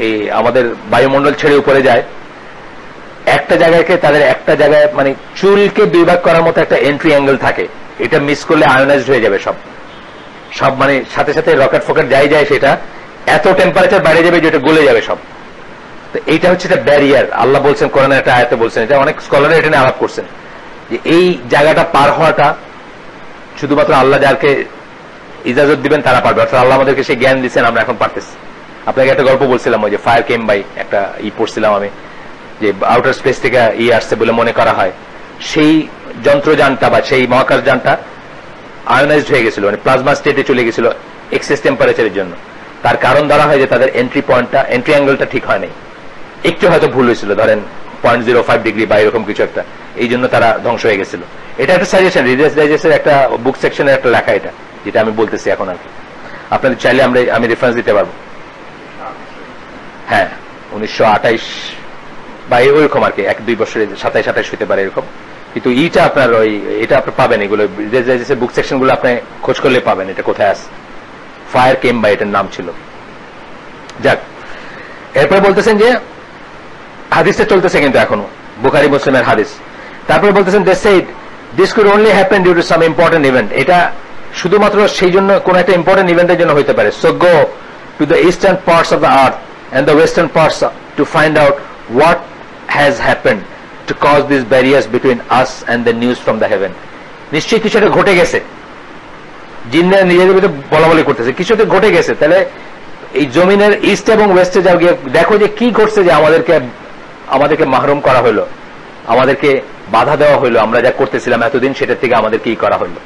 এই আমাদের বায়ুমণ্ডল ছেড়ে উপরে যায়, একটা জায়গাকে তাদের একটা জায়গায় মানে চুলকে বিভাগ করার মতো একটা এন্ট্রি অ্যাঙ্গেল থাকে, এটা মিস করলে আয়োনাইজড হয়ে যাবে সব সব মানে সাথে সাথে রকেট ফকেট যাই যায় সেটা এত টেম্পারেচার বাইরে যাবে যেটা গলে যাবে সব। তো এইটা হচ্ছে একটা ব্যারিয়ার। আল্লাহ বলছেন কোরআনের একটা আয়াতে বলছেন, এটা অনেক স্কলার এটা নিয়ে আলাপ করছেন যে এই জায়গাটা পার হওয়াটা শুধুমাত্র আল্লাহ যাকে ইজাজত দিবেন তারা পারবে, অর্থাৎ আল্লাহ আমাদেরকে সেই জ্ঞান দিচ্ছেন, আমরা এখন পারতেছি। আপনাকে একটা গল্প বলছিলাম, ওই যে ফায়ার কেম বাই একটা পড়ছিলাম আমি, যে আউটার স্পেস থেকে আসছে বলে মনে করা হয়, সেই যন্ত্রযানটা বা সেই মহাকাশ যানটা আয়োনাইজড হয়ে গেছিল, মানে প্লাজমা স্টেটে চলে গেছিল এক্সেস টেম্পারেচারের জন্য। তার কারণ ধরা হয় যে তাদের এন্ট্রি পয়েন্টটা, এন্ট্রি অ্যাঙ্গেলটা ঠিক হয় নাই, একটু হয়তো ভুল হয়েছিল, ধরেন 0.05 ডিগ্রি বা এরকম কিছু একটা, এই জন্য তারা ধ্বংস হয়ে গেছিল। এটা একটা সাজেশন, রিডার্স ডাইজেস্টের একটা বুক সেকশনের একটা লেখা, এটা যেটা আমি বলতেছি এখন আর কি। আপনাদের চাইলে আমি রেফারেন্স দিতে পারবো। হ্যাঁ 1928 বা ওইরকম আর কি, 1-2 বছরে 27-28 হতে পারে এরকম। কিন্তু এইটা আপনার ওই এটা আপনি পাবেন, এগুলো বুক সেকশন গুলো আপনি খোঁজ করলে পাবেন এটা কোথায় আছে। ফায়ার কেম বাই এটার নাম ছিল। যাক, এরপরে বলতেছেন যে হাদিসটা চলতেছে কিন্তু এখনো, বুখারী মুসলিমের হাদিস। তারপরে বলতেছেন they said this could only happen due to some important event, এটা শুধুমাত্র সেই জন্য কোন একটা ইম্পর্টেন্ট ইভেন্টের জন্য হতে পারে। so go to the eastern parts of the earth and the western parts to find out what has happened to cause these barriers between us and the news from the heaven. নিশ্চয়ই কিছু একটা ঘটে গেছে, জিনরা নিজেদের ভিতরে বলা বলি করতেছে, কিছু একটা ঘটে গেছে। তাহলে এই জমিনের ইস্ট এবং ওয়েস্টে যাও, গিয়ে দেখো যে কি ঘটছে, যে আমাদেরকে মাহরুম করা হলো, আমাদেরকে বাধা দেওয়া হলো, আমরা যা করতেছিলাম এতদিন সেটার থেকে আমাদের কি করা হলো।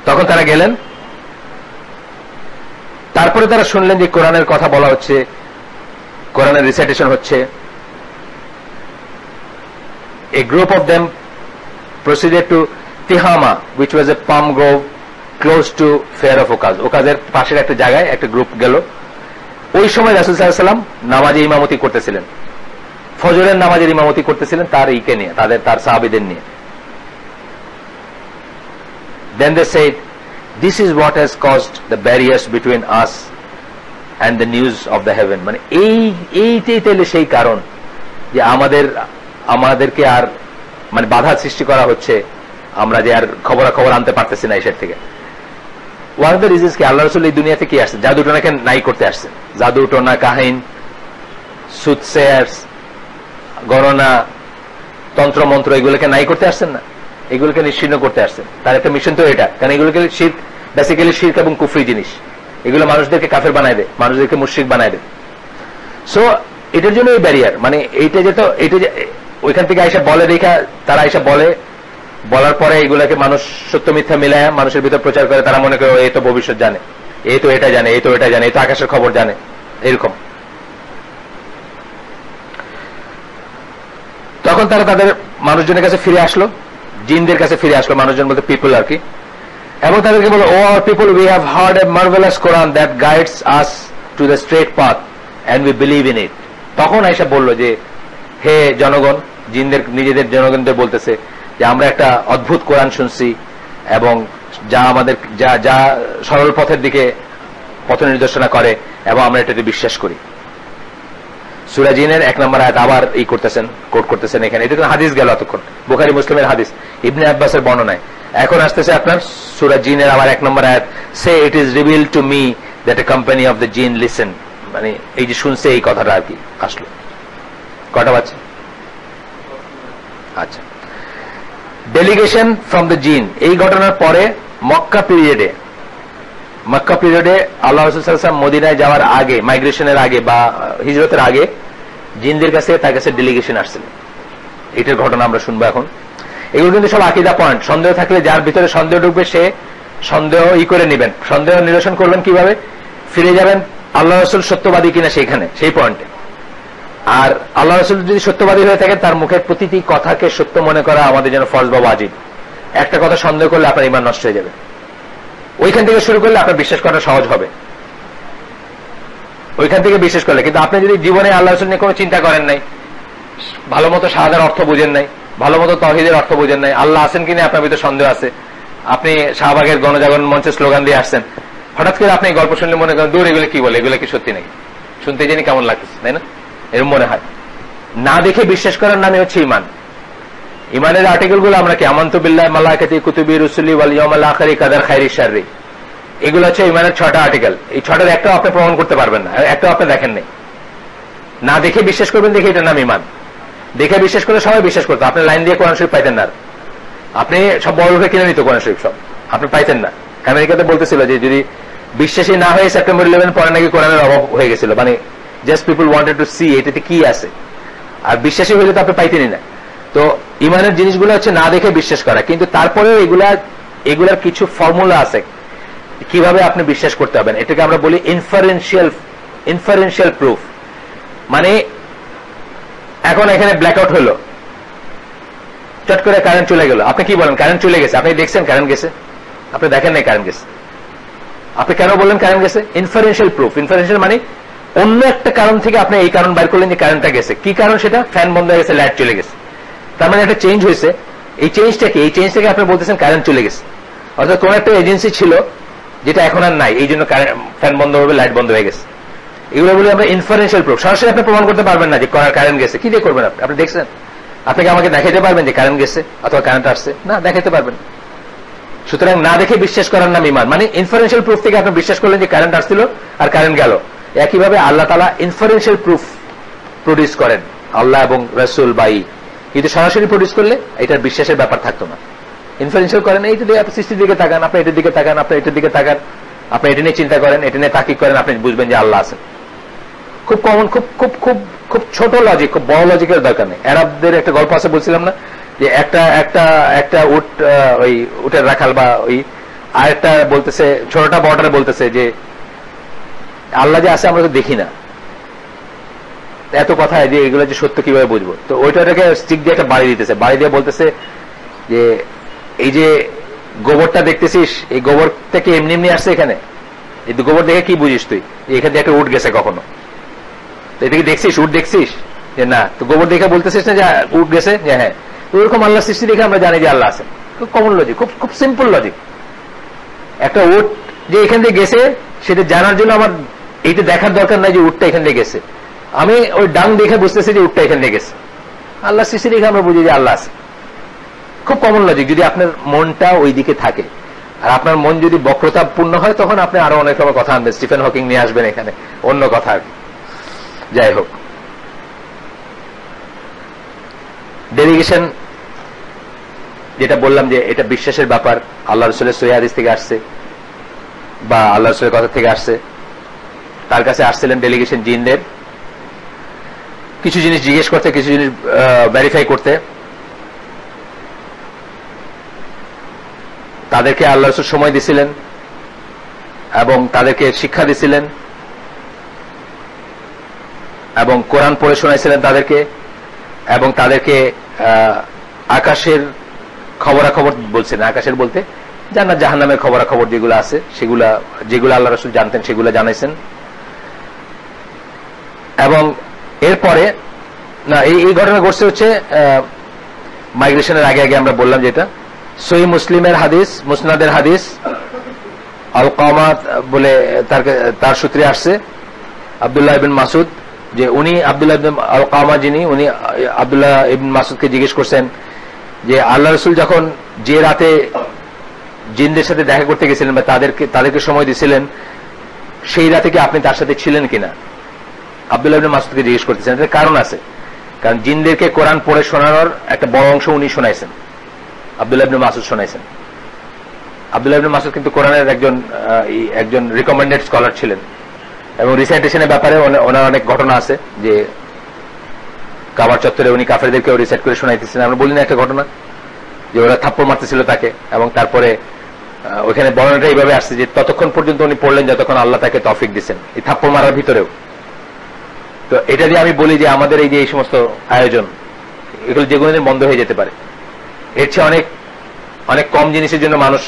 তখন তারা গেলেন, তারপরে তারা শুনলেন যে কোরআনের কথা বলা হচ্ছে, কোরআনের রিসাইটেশন হচ্ছে। A group of them proceeded to Tihama, which was a palm grove close to Fair of Okaz. ওকাজের পাশের একটা জায়গায় একটা গ্রুপ গেল। ওই সময় রাসূল সাল্লাল্লাহু আলাইহি ওয়াসাল্লাম নামাজে ইমামতি করতেছিলেন, ফজরের নামাজের ইমামতি করতেছিলেন তার ইকে নিয়ে, তার সাহাবীদের নিয়ে। Then they said, this is what has caused the barriers between us and the news of the heaven. মানে এইটাই তাহলে সেই কারণ যে আমাদেরকে আর মানে বাধা সৃষ্টি করা হচ্ছে, আমরা যে আর খবরাখবর আনতে পারতেছি না এসের থেকে। ওয়ান অফ দ্য রিজনস কি আল্লাহ রাসূল এই দুনিয়াতে কি আসছে? জাদু টোনাকে নাই করতে আসছেন। জাদু টোনা, কাহিন, সুদসেয়ার্স, গণনা, তন্ত্র মন্ত্র এগুলোকে নাই করতে আসছেন না, এগুলোকে নিশ্চিহ্ন করতে আসছেন। তার একটা মিশন তো এটা, কারণ এগুলোকে শিরক, বেসিক্যালি শিরক এবং কুফরি জিনিস, এগুলো মানুষদেরকে কাফের বানায় দেয়, মানুষদেরকে মুশরিক বানায় দেয়। সো এটার জন্য এই ব্যারিয়ার, মানে এইটা যেত, এইটা ওইখান থেকে আইসা বলে দেখা, তারা আইসা বলার পরে এগুলাকে মানুষ সত্য মিথ্যা মিলায় মানুষের ভিতর প্রচার করে। তারা মনে করে এই তো ভবিষ্যৎ জানে, এই তো এটা জানে, এই তো এটা জানে, এই তো আকাশের খবর জানে, এরকম। তখন তারা তাদের মানুষজনের কাছে ফিরে আসলো, জিনদের কাছে ফিরে আসলো, মানুষজন বলতে পিপল আর কি, এবং তাদেরকে বলল, O our people, we have heard a marvellous Quran that guides us to the straight path and we believe in it. তখন আয়েশা বলল যে, হে জনগণ, জিনদের নিজেদের জনগণদের বলতেছে যে আমরা একটা অদ্ভুত কোরআন শুনছি এবং যা আমাদের যা সরল পথের দিকে পথ নির্দেশনা করে, এবং আমরা এটাতে বিশ্বাস করি। সূরা জিনের 1 নম্বর আয়াত আবার কোট করতেছেন এখানে। এটা তো হাদিস গেল এতক্ষণ, বুখারী মুসলিমের হাদিস, ইবনে আব্বাসের বর্ণনায়। এখন আসতেছে আপনার সূরা জিনের আবার 1 নম্বর আয়াত, say it is revealed to me that a company of the jinn listen. মানে এই যে শুনছে এই কথাটা আর কি আসলো। কটা বাজছে? আচ্ছা, ডেলিগেশন ফ্রম দ্য জিন। এই ঘটনার পরে মক্কা পিরিয়ডে আল্লাহ রাসূল সাল্লাল্লাহু আলাইহি ওয়াসাল্লাম মদিনায় যাওয়ার আগে, মাইগ্রেশনের আগে বা হিজরতের আগে, জিনদের কাছে তার কাছে ডেলিগেশন আসছিল। এটার ঘটনা আমরা শুনবো এখন। এগুলো কিন্তু সব আকীদা পয়েন্ট। সন্দেহ থাকলে যার ভিতরে সন্দেহ ঢুকবে সে সন্দেহ করে নেবেন। সন্দেহ নিরসন করবেন কিভাবে? ফিরে যাবেন আল্লাহ রাসূল সত্যবাদী কিনা সেইখানে, সেই পয়েন্টে। আর আল্লাহ রাসূল যদি সত্যবাদী হয়ে থাকেন, তার মুখের প্রতিটি কথাকে সত্য মনে করা আমাদের জন্য ফরজ বা ওয়াজিব। একটা কথা সন্দেহ করলে আপনার ঈমান নষ্ট হয়ে যাবে। ওইখান থেকে শুরু করলে আপনার বিশ্বাস করা সহজ হবে, ওইখান থেকে বিশ্বাস করলে। কিন্তু আপনি যদি জীবনে আল্লাহ রাসূল নিয়ে কোনো চিন্তা করেন নাই, ভালো মতো শাহাদার অর্থ বুঝেন নাই, ভালো মতো তাওহীদের অর্থ বুঝেন নাই, আল্লাহ আছেন কিনা আপনার ভিতরে সন্দেহ আছে, আপনি শাহবাগের গণজাগরণ মঞ্চে স্লোগান দিয়ে আসছেন, হঠাৎ করে আপনি গল্প শুনলে মনে করেন দূর এগুলো কি বলে, এগুলো কি সত্যি নাকি, শুনতে জানি কেমন লাগতেছে, তাই না? এরকম মনে হয়। না দেখে বিশ্বাস করার নামে হচ্ছে ইমান। ইমানের আর্টিকেল গুলো আমরা কি আমানতু বিল্লাহি মালাইকাতি কুতুবি রুসুলি ওয়াল ইয়াউমিল আখিরি কাদার খাইরি শাররি, এগুলো হচ্ছে ইমানের 6টা আর্টিকেল। এই 6টার একটাও আপনি প্রমাণ করতে পারবেন না, একটাও আপনি দেখেন নাই। না দেখে বিশ্বাস করবেন, দেখে এটার নাম ইমান। দেখে বিশ্বাস করে সবাই বিশ্বাস করতো, আপনি লাইন দিয়ে কোরআন শরীফ পাইতেন না, আপনি সব বড় লোকে কিনে নিত কোরআন শরীফ, সব আপনি পাইতেন না। আমেরিকাতে বলতেছিল যে যদি বিশ্বাসী না হয়ে সেপ্টেম্বর 11 পরে নাকি কোরআনের অভাব হয়ে গেছিল, মানে just people wanted to see এটাতে কি আছে, আর বিশ্বাসী হয়ে তো আপনি পাইতেনই না। তো ইমানের জিনিসগুলো হচ্ছে না দেখে বিশ্বাস করা, কিন্তু তারপরে এগুলার কিছু ফর্মুলা আছে কিভাবে আপনি বিশ্বাস করতে হবেন। এটাকে আমরা বলি ইনফারেন্সিয়াল প্রুফ। মানে এখন এখানে ব্ল্যাকআউট হলো, চট করে কারেন্ট চলে গেল, আপনি কি বলেন কারেন্ট চলে গেছে? আপনি দেখছেন কারেন্ট গেছে? আপনি দেখেন নাই কারেন্ট গেছে, আপনি কেন বললেন কারেন্ট গেছে? Inferential proof. ইনফারেন্সিয়াল মানে অন্য একটা কারণ থেকে আপনি এই কারণ বাইর করলেন যে কারেন্টটা গেছে। কি কারণ সেটা? ফ্যান বন্ধ হয়ে গেছে, লাইট চলে গেছে, তার মানে একটা চেঞ্জ হয়েছে। এই চেঞ্জটাকে আপনি বলতেছেন কারেন্ট চলে গেছে, অর্থাৎ কোন একটা এজেন্সি ছিল যেটা এখন আর নাই, এই জন্য ফ্যান বন্ধ হবে, লাইট বন্ধ হয়ে গেছে। এগুলো বলি আমরা ইনফারেন্সিয়াল প্রুফ। সরাসরি আপনি প্রমাণ করতে পারবেন না যে কারেন্ট গেছে, কি দিয়ে করবেন? আপনি দেখছেন? আপনাকে আমাকে দেখাইতে পারবেন যে কারেন্ট গেছে অথবা কারেন্ট আসছে? না, দেখাইতে পারবেন। সুতরাং না দেখে বিশ্বাস করার নাম ইমান। মানে ইনফারেন্সিয়াল প্রুফ থেকে আপনি বিশ্বাস করলেন যে কারেন্ট আসছিল আর কারেন্ট গেল। একইভাবে আল্লাহ তাআলা ইনফারেন্সিয়াল প্রুফ প্রডিউস করেন, আল্লাহ এবং রাসূল বাই, কিন্তু সরাসরি প্রডিউস করলে এটার বিশ্বাসের ব্যাপার থাকতো না। ইনফারেন্সিয়াল করেন, এইটা দিয়ে আপনি সৃষ্টির দিকে তাকান, আপনি এটার দিকে তাকান, আপনি এটার দিকে তাকান, আপনি এটা নিয়ে চিন্তা করেন, এটা নিয়ে তাকিদ করেন, আপনি বুঝবেন যে আল্লাহ আছেন। খুব কমন, খুব খুব খুব খুব ছোট লজিক, খুব বড় লজিকের দরকার নেই। আরবদের একটা গল্প আছে, বলছিলাম না যে একটা উট, ওই উটের রাখাল বা ওই আরেকটা বলতেছে, ছোটটা বড়টা বলতেছে যে আল্লাহ যে আছে আমরা তো দেখি না, এত কথা যে এগুলো যে সত্য কিভাবে বুঝবো? তো ওইটাকে স্টিক দিয়ে একটা বাড়ি দিতেছে, বাড়ি দিয়ে বলতেছে যে এই যে গোবরটা দেখতেছিস, এই গোবর থেকে এমনি এমনি আসছে এখানে, এই গোবর দেখে কি বুঝিস তুই? এখান থেকে একটা উট গেছে কখনো? এটা কি দেখছিস? উট দেখছিস? যে না। তো গোবর দেখে বলতেছিস না যে উট গেছে? যে হ্যাঁ। তো ওরকম আল্লাহ সৃষ্টি দেখে আমরা জানি যে আল্লাহ আছে। খুব কমন লজিক, খুব খুব সিম্পল লজিক। একটা উট যে এখান থেকে গেছে সেটা জানার জন্য আমার এইটা দেখার দরকার নাই যে উটটা এখান থেকে গেছে, আমি ওই ডাং দেখে বুঝতেছি যে উটটা এখান থেকে গেছে। আল্লাহ সৃষ্টি দেখে আমরা বুঝি যে আল্লাহ আছে। খুব কমন লজিক। যদি আপনার মনটা ওই দিকে থাকে, আর আপনার মন যদি বক্রতাপূর্ণ হয়, তখন আপনি আরো অনেক রকম কথা আনবেন, স্টিফেন হকিং নিয়ে আসবেন এখানে, অন্য কথা। যাই হোক, ডেলিগেশন যেটা বললাম যে এটা বিশ্বাসের ব্যাপার, আল্লাহ রাসূলের সহিহ হাদিস থেকে আসছে বা আল্লাহ রাসূলের কথা থেকে আসছে। তার কাছে আসছিলেন ডেলিগেশন জিনদের কিছু জিনিস জিজ্ঞেস করতে, কিছু জিনিস ভেরিফাই করতে। তাদেরকে আল্লাহ রাসূল সময় দিছিলেন এবং তাদেরকে শিক্ষা দিছিলেন এবং কোরআন পড়ে শোনাইছিলেন তাদেরকে, এবং তাদেরকে আকাশের খবরাখবর বলছেন। আকাশের বলতে জান্নাত জাহান্নামের খবরাখবর যেগুলো আছে, যেগুলো আল্লাহ রাসূল জানতেন সেগুলো জানাইছেন। এবং এরপরে না, এই ঘটনা ঘটছে হচ্ছে মাইগ্রেশনের আগে আগে। আমরা বললাম যেটা সহিহ মুসলিমের হাদিস, মুসনাদের হাদিস, আলকামা বলে তার সূত্রে আসছে আব্দুল্লাহ ইবনে মাসউদ, যে উনি আব্দুল্লাহ ইবনে আলকামা যিনি, উনি আব্দুল্লাহ ইবনে মাসউদকে জিজ্ঞেস করছেন যে আল্লাহ রাসূল যখন যে রাতে জিনদের সাথে দেখা করতে গেছিলেন বা তাদেরকে সময় দিয়েছিলেন, সেই রাতে কি আপনি তার সাথে ছিলেন কিনা? আব্দুল্লাহ ইবনে মাসউদকে জিজ্ঞেস করতেছেন। এটার কারণ আছে, কারণ জিনদেরকে কোরআন পড়ে শোনানোর একটা বড় অংশ উনি শোনাইছেন, আব্দুল্লাহ ইবনে মাসউদ শোনাইছেন। আব্দুল্লাহ ইবনে মাসউদ কিন্তু কোরআনের একজন রিকমেন্ডেড স্কলার ছিলেন, এবং রিসাইটেশনের ব্যাপারে ওনার অনেক ঘটনা আছে, যে কাবার চত্বরে উনি কাফেরদেরকেও রিসাইট করে শোনাইতেছিলেন। আমরা বলি না একটা ঘটনা যে ওরা থাপ্পড় মারতেছিল তাকে, এবং তারপরে ওইখানে বর্ণনাটা এইভাবে আসছে যে ততক্ষণ পর্যন্ত উনি পড়লেন যতক্ষণ আল্লাহ তাকে তৌফিক দিচ্ছেন, এই থাপ্পড় মারার ভিতরেও। তো এটা দিয়ে আমি বলি যে আমাদের এই যে এই সমস্ত আয়োজন, এগুলো যেগুলো দিন বন্ধ হয়ে যেতে পারে। এর চেয়ে অনেক অনেক কম জিনিসের জন্য মানুষ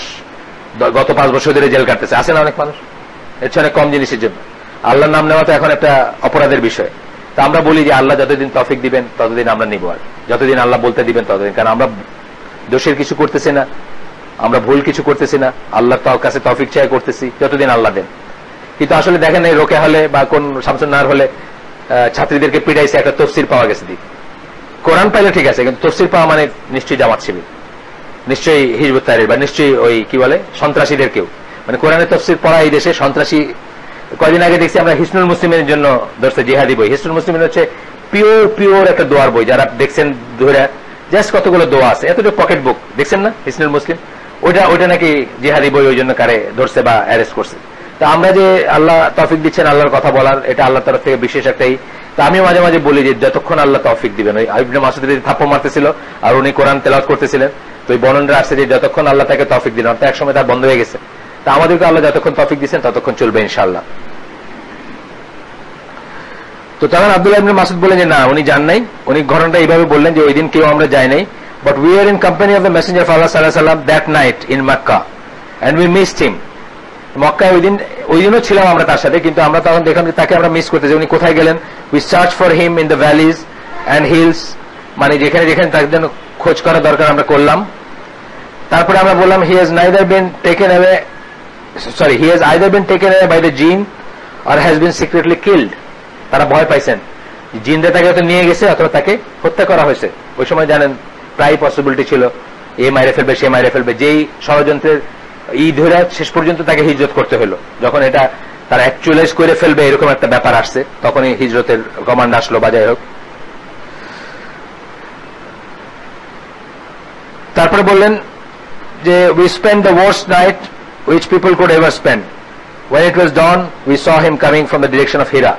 গত 5 বছর ধরে জেল কাটতেছে, আছে না অনেক মানুষ? এর চেয়ে অনেক কম জিনিসের জন্য। আল্লাহর নাম নেওয়া তো এখন একটা অপরাধের বিষয়। তা আমরা বলি যে আল্লাহ যতদিন তৌফিক দিবেন ততদিন আমরা নিব, আর যতদিন আল্লাহ বলতে দিবেন ততদিন, কারণ আমরা দোষের কিছু করতেছি না, আমরা ভুল কিছু করতেছি না, আল্লাহর কাছে তৌফিক চাই করতেছি যতদিন আল্লাহ দেন। কিন্তু আসলে দেখেন এই রোকে হলে বা কোন শামসুন নাহার হলে ছাত্রীদেরকে পিটাইছে, একটা তফসির পাওয়া গেছে দিক, কোরআন পাইলে ঠিক আছে, কিন্তু তফসির পাওয়া মানে নিশ্চয়ই জামাত শিবির, নিশ্চয়ই হিজবুত তাহরির, বা নিশ্চয়ই ওই কি বলে সন্ত্রাসীদের কেউ, মানে কোরআনের তফসির পড়া এই দেশে সন্ত্রাসী। কয়দিন আগে দেখছি আমরা হিসনুল মুসলিমের জন্য ধরছে জিহাদি বই। হিসনুল মুসলিমের হচ্ছে পিওর একটা দোয়ার বই, যারা দেখছেন ধরে জাস্ট কতগুলো দোয়া আছে, এতটুকু পকেট বুক দেখছেন না হিসনুল মুসলিম, ওইটা নাকি জিহাদি বই, ওই জন্য কারে ধরছে বা অ্যারেস্ট করছে। তা আমরা যে আল্লাহ তৌফিক দিচ্ছেন আল্লাহর কথা বলার, এটা আল্লাহর তরফ থেকে বিশেষ একটাই। তা আমি মাঝে মাঝে বলি যে যতক্ষণ আল্লাহ তৌফিক দিবেন, ওই ইবনে মাসউদ থাপ্পড় মারতেছিল আর উনি কোরআন তেলাওয়াত করতেছিলেন, তো ওই বর্ণনাটা আসছে যে যতক্ষণ আল্লাহ তাকে তৌফিক দিলেন, অর্থাৎ একসময় তার বন্ধ হয়ে গেছে। তা আমাদেরকে আল্লাহ যতক্ষণ তৌফিক দিচ্ছেন ততক্ষণ চলবে ইনশাআল্লাহ। তো তখন আব্দুল্লাহ ইবনে মাসউদ বলেন যে না, উনি যান নাই। উনি ঘটনাটা এইভাবে বললেন যে ওই দিন কেউ আমরা যাই নাই, but we are in company of the messenger of Allah সাল্লাল্লাহু আলাইহি ওয়াসাল্লাম that night in Mecca and we missed him. মক্কায় ওই দিনও ছিলাম আমরা তার সাথে, কিন্তু আমরা তখন দেখলাম যে তাকে আমরা মিস করতেছি। উনি কোথায় গেলেন? We search for him in the valleys and hills, মানে যেখানে যেখানে তার জন্য খোঁজ করা দরকার আমরা করলাম। তারপরে আমরা বললাম he has either been taken away by the jinn or has been secretly killed. তারা ভয় পাইছেন জিনরা তাকে হয়তো নিয়ে গেছে অথবা তাকে হত্যা করা হয়েছে। ওই সময় জানেন প্রায় পসিবিলিটি ছিল এ মাইরে ফেলবে, সে মাইরে ফেলবে, যেই ষড়যন্ত্রের ধরে শেষ পর্যন্ত তাকে হিজরত করতে হলো। যখন এটা তারা অ্যাকচুয়ালাইজ করে ফেলবে এরকম একটা ব্যাপার আসছে, তখনই হিজরতের কমান্ড আসলো বা যাই হোক। তারপরে বললেন যে we spend the worst night which people could ever spend. When it was dawn, we saw him coming from the direction of Hira.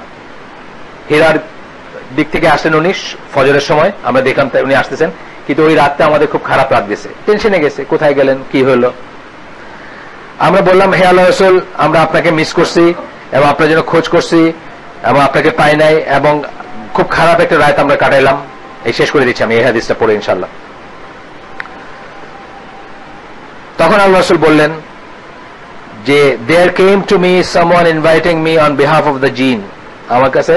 হিরার দিক থেকে আসলেন উনি ফজরের সময়, আমরা দেখলাম উনি আসতেছেন, কিন্তু ওই রাতটা আমাদের খুব খারাপ রাত গেছে, টেনশনে গেছে, কোথায় গেলেন, কি হলো। আমরা বললাম হে আল্লাহর রাসূল, আমরা আপনাকে মিস করছি এবং আপনার জন্য খোঁজ করছি এবং আপনাকে পাই নাই, এবং খুব খারাপ একটা রাত আমরা কাটাইলাম। এই শেষ করে দিচ্ছি আমি এই হাদিসটা পড়ে ইনশাআল্লাহ। তখন আল্লাহর রাসূল বললেন যে there came to me someone inviting me on behalf of the jinn. আমার কাছে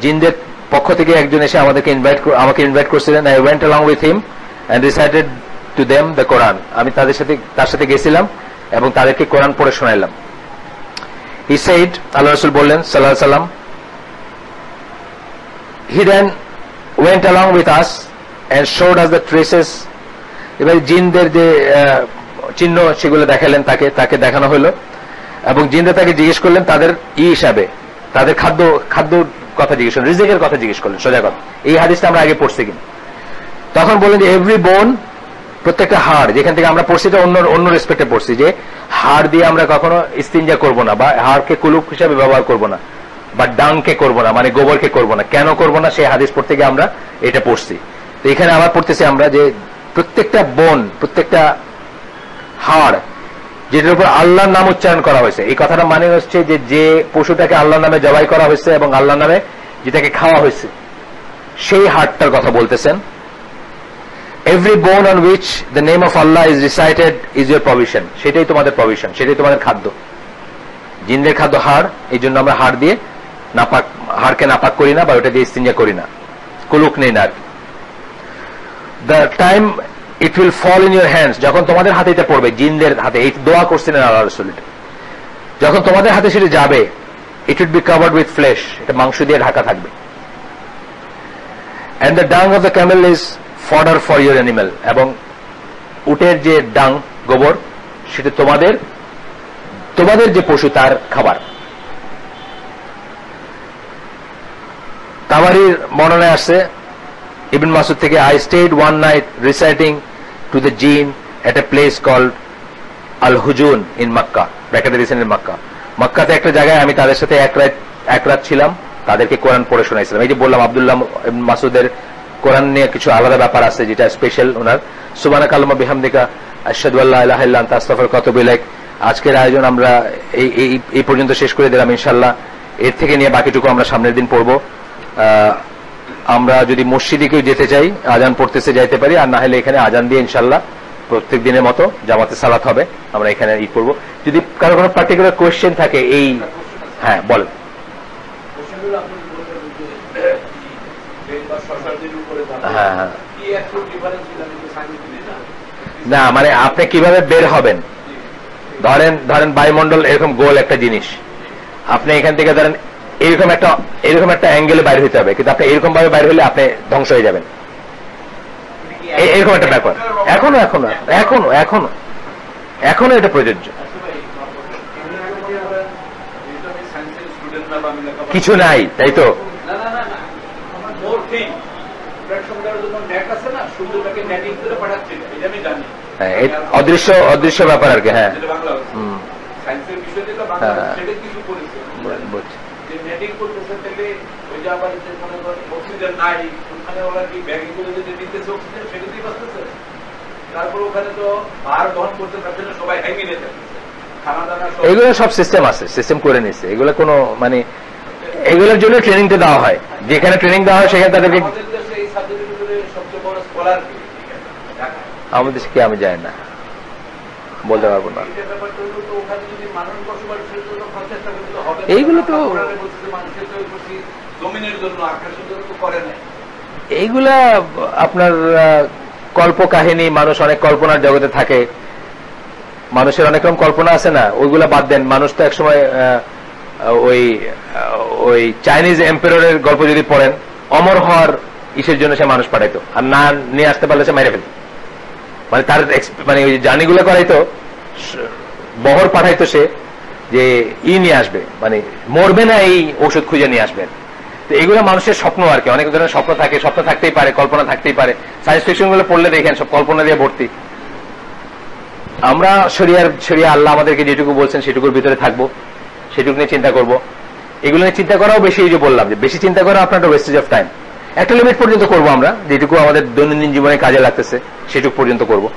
জিনদের পক্ষ থেকে একজন এসে আমাকে ইনভাইট করছিলেন। I went along with him and recited to them the Quran. আমি তার সাথে গেছিলাম এবং তাদেরকে কোরআন পড়ে শোনাইলাম। He said, আল্লাহ রাসূল বললেন সাল্লাল্লাহু আলাইহি সাল্লাম, he then went along with us and showed us the traces. এবার জিনদের যে চিহ্ন সেগুলো দেখালেন, তাকে দেখানো হলো, এবং জিনরা তাকে জিজ্ঞেস করলেন তাদের হিসাবে, তাদের খাদ্য কথা জিজ্ঞেস করলেন, রিজিকের কথা জিজ্ঞেস করলেন, সোজা কথা। এই হাদিসটা আমরা আগে পড়ছি কিনা। তখন বললেন যে এভরি বোন, প্রত্যেকটা হাড়, যেখান থেকে আমরা পড়ছি এটা অন্য রেসপেক্টে পড়ছি, যে হাড় দিয়ে আমরা কখনো ইস্তিনজা করব না, বা হাড়কে কুলুপ হিসাবে ব্যবহার করব না, বা ডাংকে করব না, মানে গোবরকে করব না। কেন করব না সেই হাদিস পড়তে গিয়ে আমরা এটা পড়ছি। তো এখানে আবার পড়তেছি আমরা যে প্রত্যেকটা বোন, প্রত্যেকটা হাড় যেটার উপর আল্লাহর নাম উচ্চারণ করা হয়েছে, এই কথাটা মানে হচ্ছে যে পশুটাকে আল্লাহর নামে জবাই করা হয়েছে এবং আল্লাহর নামে যেটাকে খাওয়া হয়েছে, সেই হাড়টার কথা বলতেছেন। এভরি বোন on which the name of Allah is recited is your provision, সেটাই তোমাদের প্রভিশন, সেটাই তোমাদের খাদ্য। জিনদের খাদ্য হাড়, এই জন্য আমরা হাড়কে নাপাক করি না, বা ওটা দিয়ে ইস্তিনজা করি না, কুলুক নেই না। The time it will fall in your hands, যখন তোমাদের হাতে এটা পড়বে, জিনদের হাতে, এই দোয়া করছিলেন আল্লাহ রাসূল, যখন তোমাদের হাতে সেটা যাবে, it will be covered with flash, এটা মাংস দিয়ে ঢাকা থাকবে। এন্ড দ্য ডাং of the Camel is fodder for your animal, এবং উটের যে ডাং, গোবর, সেটা তোমাদের যে পশু তার খাবার। তাবারির বর্ণনায় আসছে ইবনে মাসউদ থেকে, I stayed one night reciting to the jinn at a place called Al-Hujun in Makkah. ব্র্যাকেটে দিয়েছেন in Makkah. মক্কাতে একটা জায়গায় আমি তাদের সাথে এক রাত ছিলাম, তাদেরকে কোরআন পড়ে শোনাইছিলাম। এই যে বললাম আব্দুল্লাহ ইবনে মাসউদের কোরআন নিয়ে কিছু আলাদা ব্যাপার আছে, যেটা স্পেশাল ওনার। সুবহানাকা আল্লাহুম্মা বিহামদিকা আশহাদু আল্লা ইলাহা ইল্লা আনতা আস্তাগফিরুকা ওয়া আতুবু ইলাইক। আজকের আয়োজন আমরা এই পর্যন্ত শেষ করে দিলাম ইনশাআল্লাহ। এর থেকে নিয়ে বাকিটুকু আমরা সামনের দিন পড়বো। আমরা যদি মসজিদে কেউ যেতে চাই, আজান পড়তেছে যাইতে পারি, আর না হলে এখানে আজান দিয়ে ইনশাআল্লাহ প্রত্যেক দিনের মতো জামাতে সালাত হবে, আমরা এখানে করবো। যদি কারো কোনো পার্টিকুলার কোয়েশ্চেন থাকে, হ্যাঁ বলেন। হ্যাঁ হ্যাঁ না মানে আপনি কিভাবে বের হবেন, ধরেন বায়ুমণ্ডল এরকম গোল একটা জিনিস, আপনি এখান থেকে ধরেন এরকম একটা অ্যাঙ্গেলে বাইরে হতে হবে, কিন্তু আপনি এরকম ভাবে বাইরে হলে আপনি ধ্বংস হয়ে যাবেন, এরকম একটা ব্যাপার। এখনো এখনো এখনো এখনো এখনো এটা প্রযোজ্য। কিছু নাই তাই তো, অদৃশ্য অদৃশ্য ব্যাপার আর কি। হ্যাঁ এগুলো সব সিস্টেম আছে, সিস্টেম করে নিচ্ছে এগুলো কোনো মানে এগুলোর জন্য ট্রেনিংটা দেওয়া হয়, যেখানে ট্রেনিং দেওয়া হয় সেখানে তাদেরকে। আমাদের কি আমি জানি না, বলতে পারবো না। এইগুলো তো এইগুলা আপনার কল্প কাহিনী, মানুষ অনেক কল্পনার জগতে থাকে, মানুষের অনেক রকম কল্পনা আছে না, ওইগুলা বাদ দেন। মানুষ তো একসময় ওই চাইনিজ এম্পায়ারের গল্প যদি পড়েন, অমর হওয়ার ইসের জন্য সে মানুষ পাঠাইতো, আর না নিয়ে আসতে পারলে সে মেরে ফেলত। মানে তার মানে ওই জার্নিগুলো করাইতো, বহর পাঠাইতো সে যে নিয়ে আসবে, মানে মরবে না এই ওষুধ খুঁজে নিয়ে আসবেন। তো এইগুলো মানুষের স্বপ্ন আর কি, অনেক ধরনের স্বপ্ন থাকে, স্বপ্ন থাকতেই পারে, কল্পনা থাকতেই পারে। সায়েন্স ফিকশন গুলো পড়লে দেখেন সব কল্পনা দিয়ে ভর্তি। আমরা শরিয়া আল্লাহ আমাদেরকে যেটুকু বলছেন সেটুকুর ভিতরে থাকবো, সেটুকু নিয়ে চিন্তা করব। এগুলো নিয়ে চিন্তা করাও বেশি, যে বললাম যে বেশি চিন্তা করা আপনার ওয়েস্টেজ অফ টাইম। একটা লিমিট পর্যন্ত করবো আমরা, যেটুকু আমাদের দৈনন্দিন জীবনে কাজে লাগতেছে সেটুকু পর্যন্ত করবো।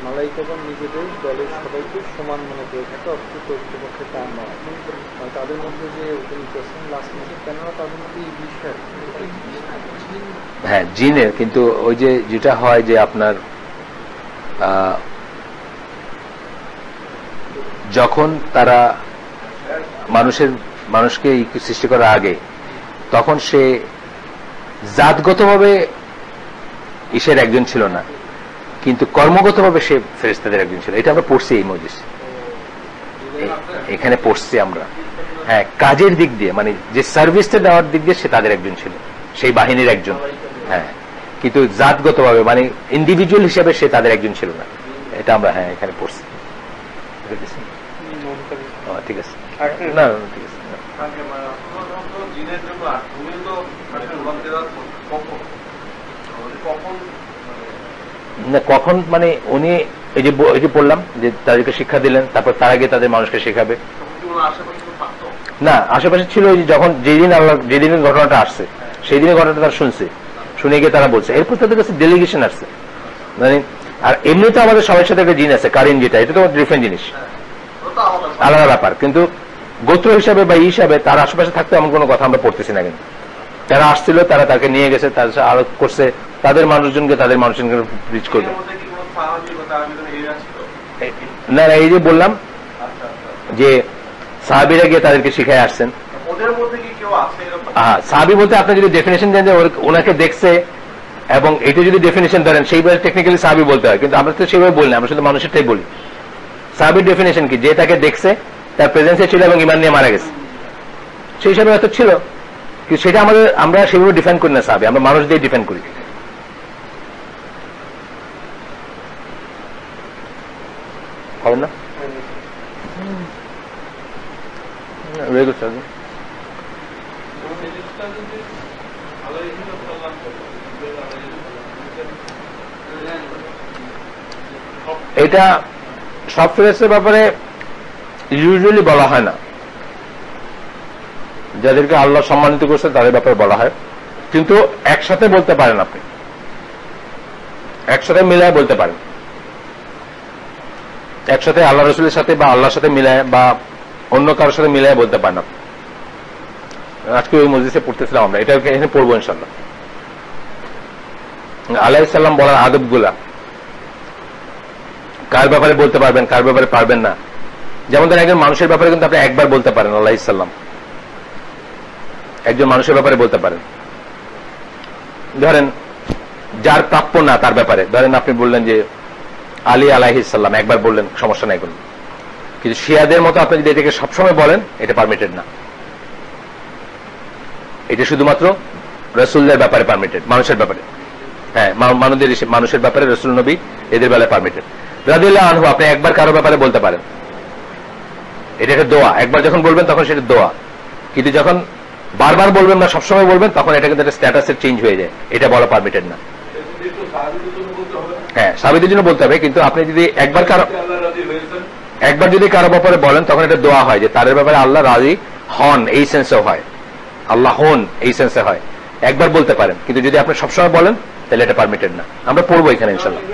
মালাইকাগণ নিজেদের দলের সবাইকে সমান মনে করে থাকে, অথচ প্রকৃতপক্ষে তা নয়। তাদের মধ্যে যে লাস্ট মাসে কেননা তাদের মধ্যে এই বিষয়, হ্যাঁ জিনের, কিন্তু ওই যে যেটা হয় যে আপনার যখন তারা মানুষকে সৃষ্টি করার আগে, তখন সে জাতগতভাবে ঈশের একজন ছিল না, কিন্তু কর্মগতভাবে সে ফেরেশতাদের একজন ছিল। এটা আমরা পড়ছি এই মজলিস, এখানে পড়ছি আমরা। হ্যাঁ, কাজের দিক দিয়ে মানে যে সার্ভিসটা দেওয়ার দিক দিয়ে সে তাদের একজন ছিল, সেই বাহিনীর একজন। হ্যাঁ, কিন্তু জাতগতভাবে মানে ইন্ডিভিজুয়াল হিসেবে সে তাদের একজন ছিল না। এটা আমরা হ্যাঁ এখানে পড়ছি। ঠিক আছে, না ঠিক আছে। না কখন মানে উনি এই যে বললাম যে তাদেরকে শিক্ষা দিলেন, তারপর তার আগে তাদের মানুষকে শেখাবে না। আশেপাশে ছিল যখন যেদিনের ঘটনাটা আসছে সেই দিনের ঘটনাটা তারা শুনে গিয়ে তারা বলছে, এরপর তাদের কাছে ডেলিগেশন আসছে। মানে আর এমনিতে আমাদের সবার সাথে একটা জিন আছে কারিন, যেটা এটা তো ডিফারেন্ট জিনিস, আলাদা ব্যাপার। কিন্তু গোত্র হিসাবে বা হিসাবে তার আশেপাশে থাকতে এমন কোনো কথা আমরা পড়তেছি না। কিন্তু তারা আসছিল, তারা তাকে নিয়ে গেছে, তার সাথে আলোক করছে, তাদের মানুষজনকে রিচ করবে। না এই যে বললাম যে সাহাবীরা গিয়ে তাদেরকে শিখায় আসছেন। হ্যাঁ, সাহাবী বলতে আপনি যদি ডেফিনেশন দেন যে ওনাকে দেখছে, এবং এটা যদি ডেফিনেশন ধরেন সেইভাবে টেকনিক্যালি সাহাবী বলতে হয়, কিন্তু আমরা তো সেইভাবে বলি না, আমরা শুধু মানুষেরটাই বলি। সাহাবীর ডেফিনেশন কি? যে তাকে দেখছে, তার প্রেজেন্সে ছিল এবং ঈমান নিয়ে মারা গেছে, সেই হিসাবে হয়তো ছিল, কিন্তু সেটা আমরা সেভাবে ডিফাইন করি না সাহাবী, আমরা মানুষ দিয়ে ডিফাইন করি। হবে না? এটা সব ফেরেশতার ব্যাপারে ইউজুয়ালি বলা হয় না, যাদেরকে আল্লাহ সম্মানিত করছে তাদের ব্যাপারে বলা হয়, কিন্তু একসাথে বলতে পারেন, আপনি একসাথে মিলায় বলতে পারেন, একসাথে আল্লাহ রসুলের সাথে বা আল্লাহর সাথে মিলায় বা অন্য কারোর সাথে মিলাই বলতে পারেন না। আজকে ওই মজলিসে পড়তেছিলাম আমরা, এটা এখানে পড়বো ইনশাল্লাহ। আলাইহিস সালাম বলার আদব গুলা, কার ব্যাপারে বলতে পারবেন, কার ব্যাপারে পারবেন না। যেমন ধরেন একজন মানুষের ব্যাপারে কিন্তু আপনি একবার বলতে পারেন আলাইহিস সালাম, একজন মানুষের ব্যাপারে বলতে পারেন। ধরেন যার প্রাপ্য না তার ব্যাপারে, ধরেন আপনি বললেন যে আলী আলাইহিস সালাম, একবার বললেন, সমস্যা নাই কোনো। কিন্তু শিয়াদের মতো আপনি যদি এটাকে সবসময় বলেন, এটা পারমিটেড না। এটা শুধুমাত্র রাসূলদের ব্যাপারে পারমিটেড, মানুষের ব্যাপারে। হ্যাঁ, মানুষের ব্যাপারে রাসূল নবী এদের বেলায় পারমিটেড। রাদিয়াল্লাহু আনহু আপনি একবার কারো ব্যাপারে বলতে পারেন, এটা একটা দোয়া। একবার যখন বলবেন তখন সেটা দোয়া, কিন্তু যখন বারবার বলবেন না, সবসময় বলবেন, তখন এটা কিন্তু একটা স্ট্যাটাসের চেঞ্জ হয়ে যায়, এটা বলা পারমিটেড না। হ্যাঁ, সাহাবীদের জন্য বলতে হবে, কিন্তু আপনি যদি একবার যদি কারো ব্যাপারে বলেন, তখন এটা দোয়া হয় যে তার ব্যাপারে আল্লাহ রাজি হন, এই সেন্সে হয়, আল্লাহ হন এই সেন্সে হয়। একবার বলতে পারেন, কিন্তু যদি আপনি সবসময় বলেন তাহলে এটা পারমিটেড না। আমরা পড়বো এখানে ইনশাআল্লাহ।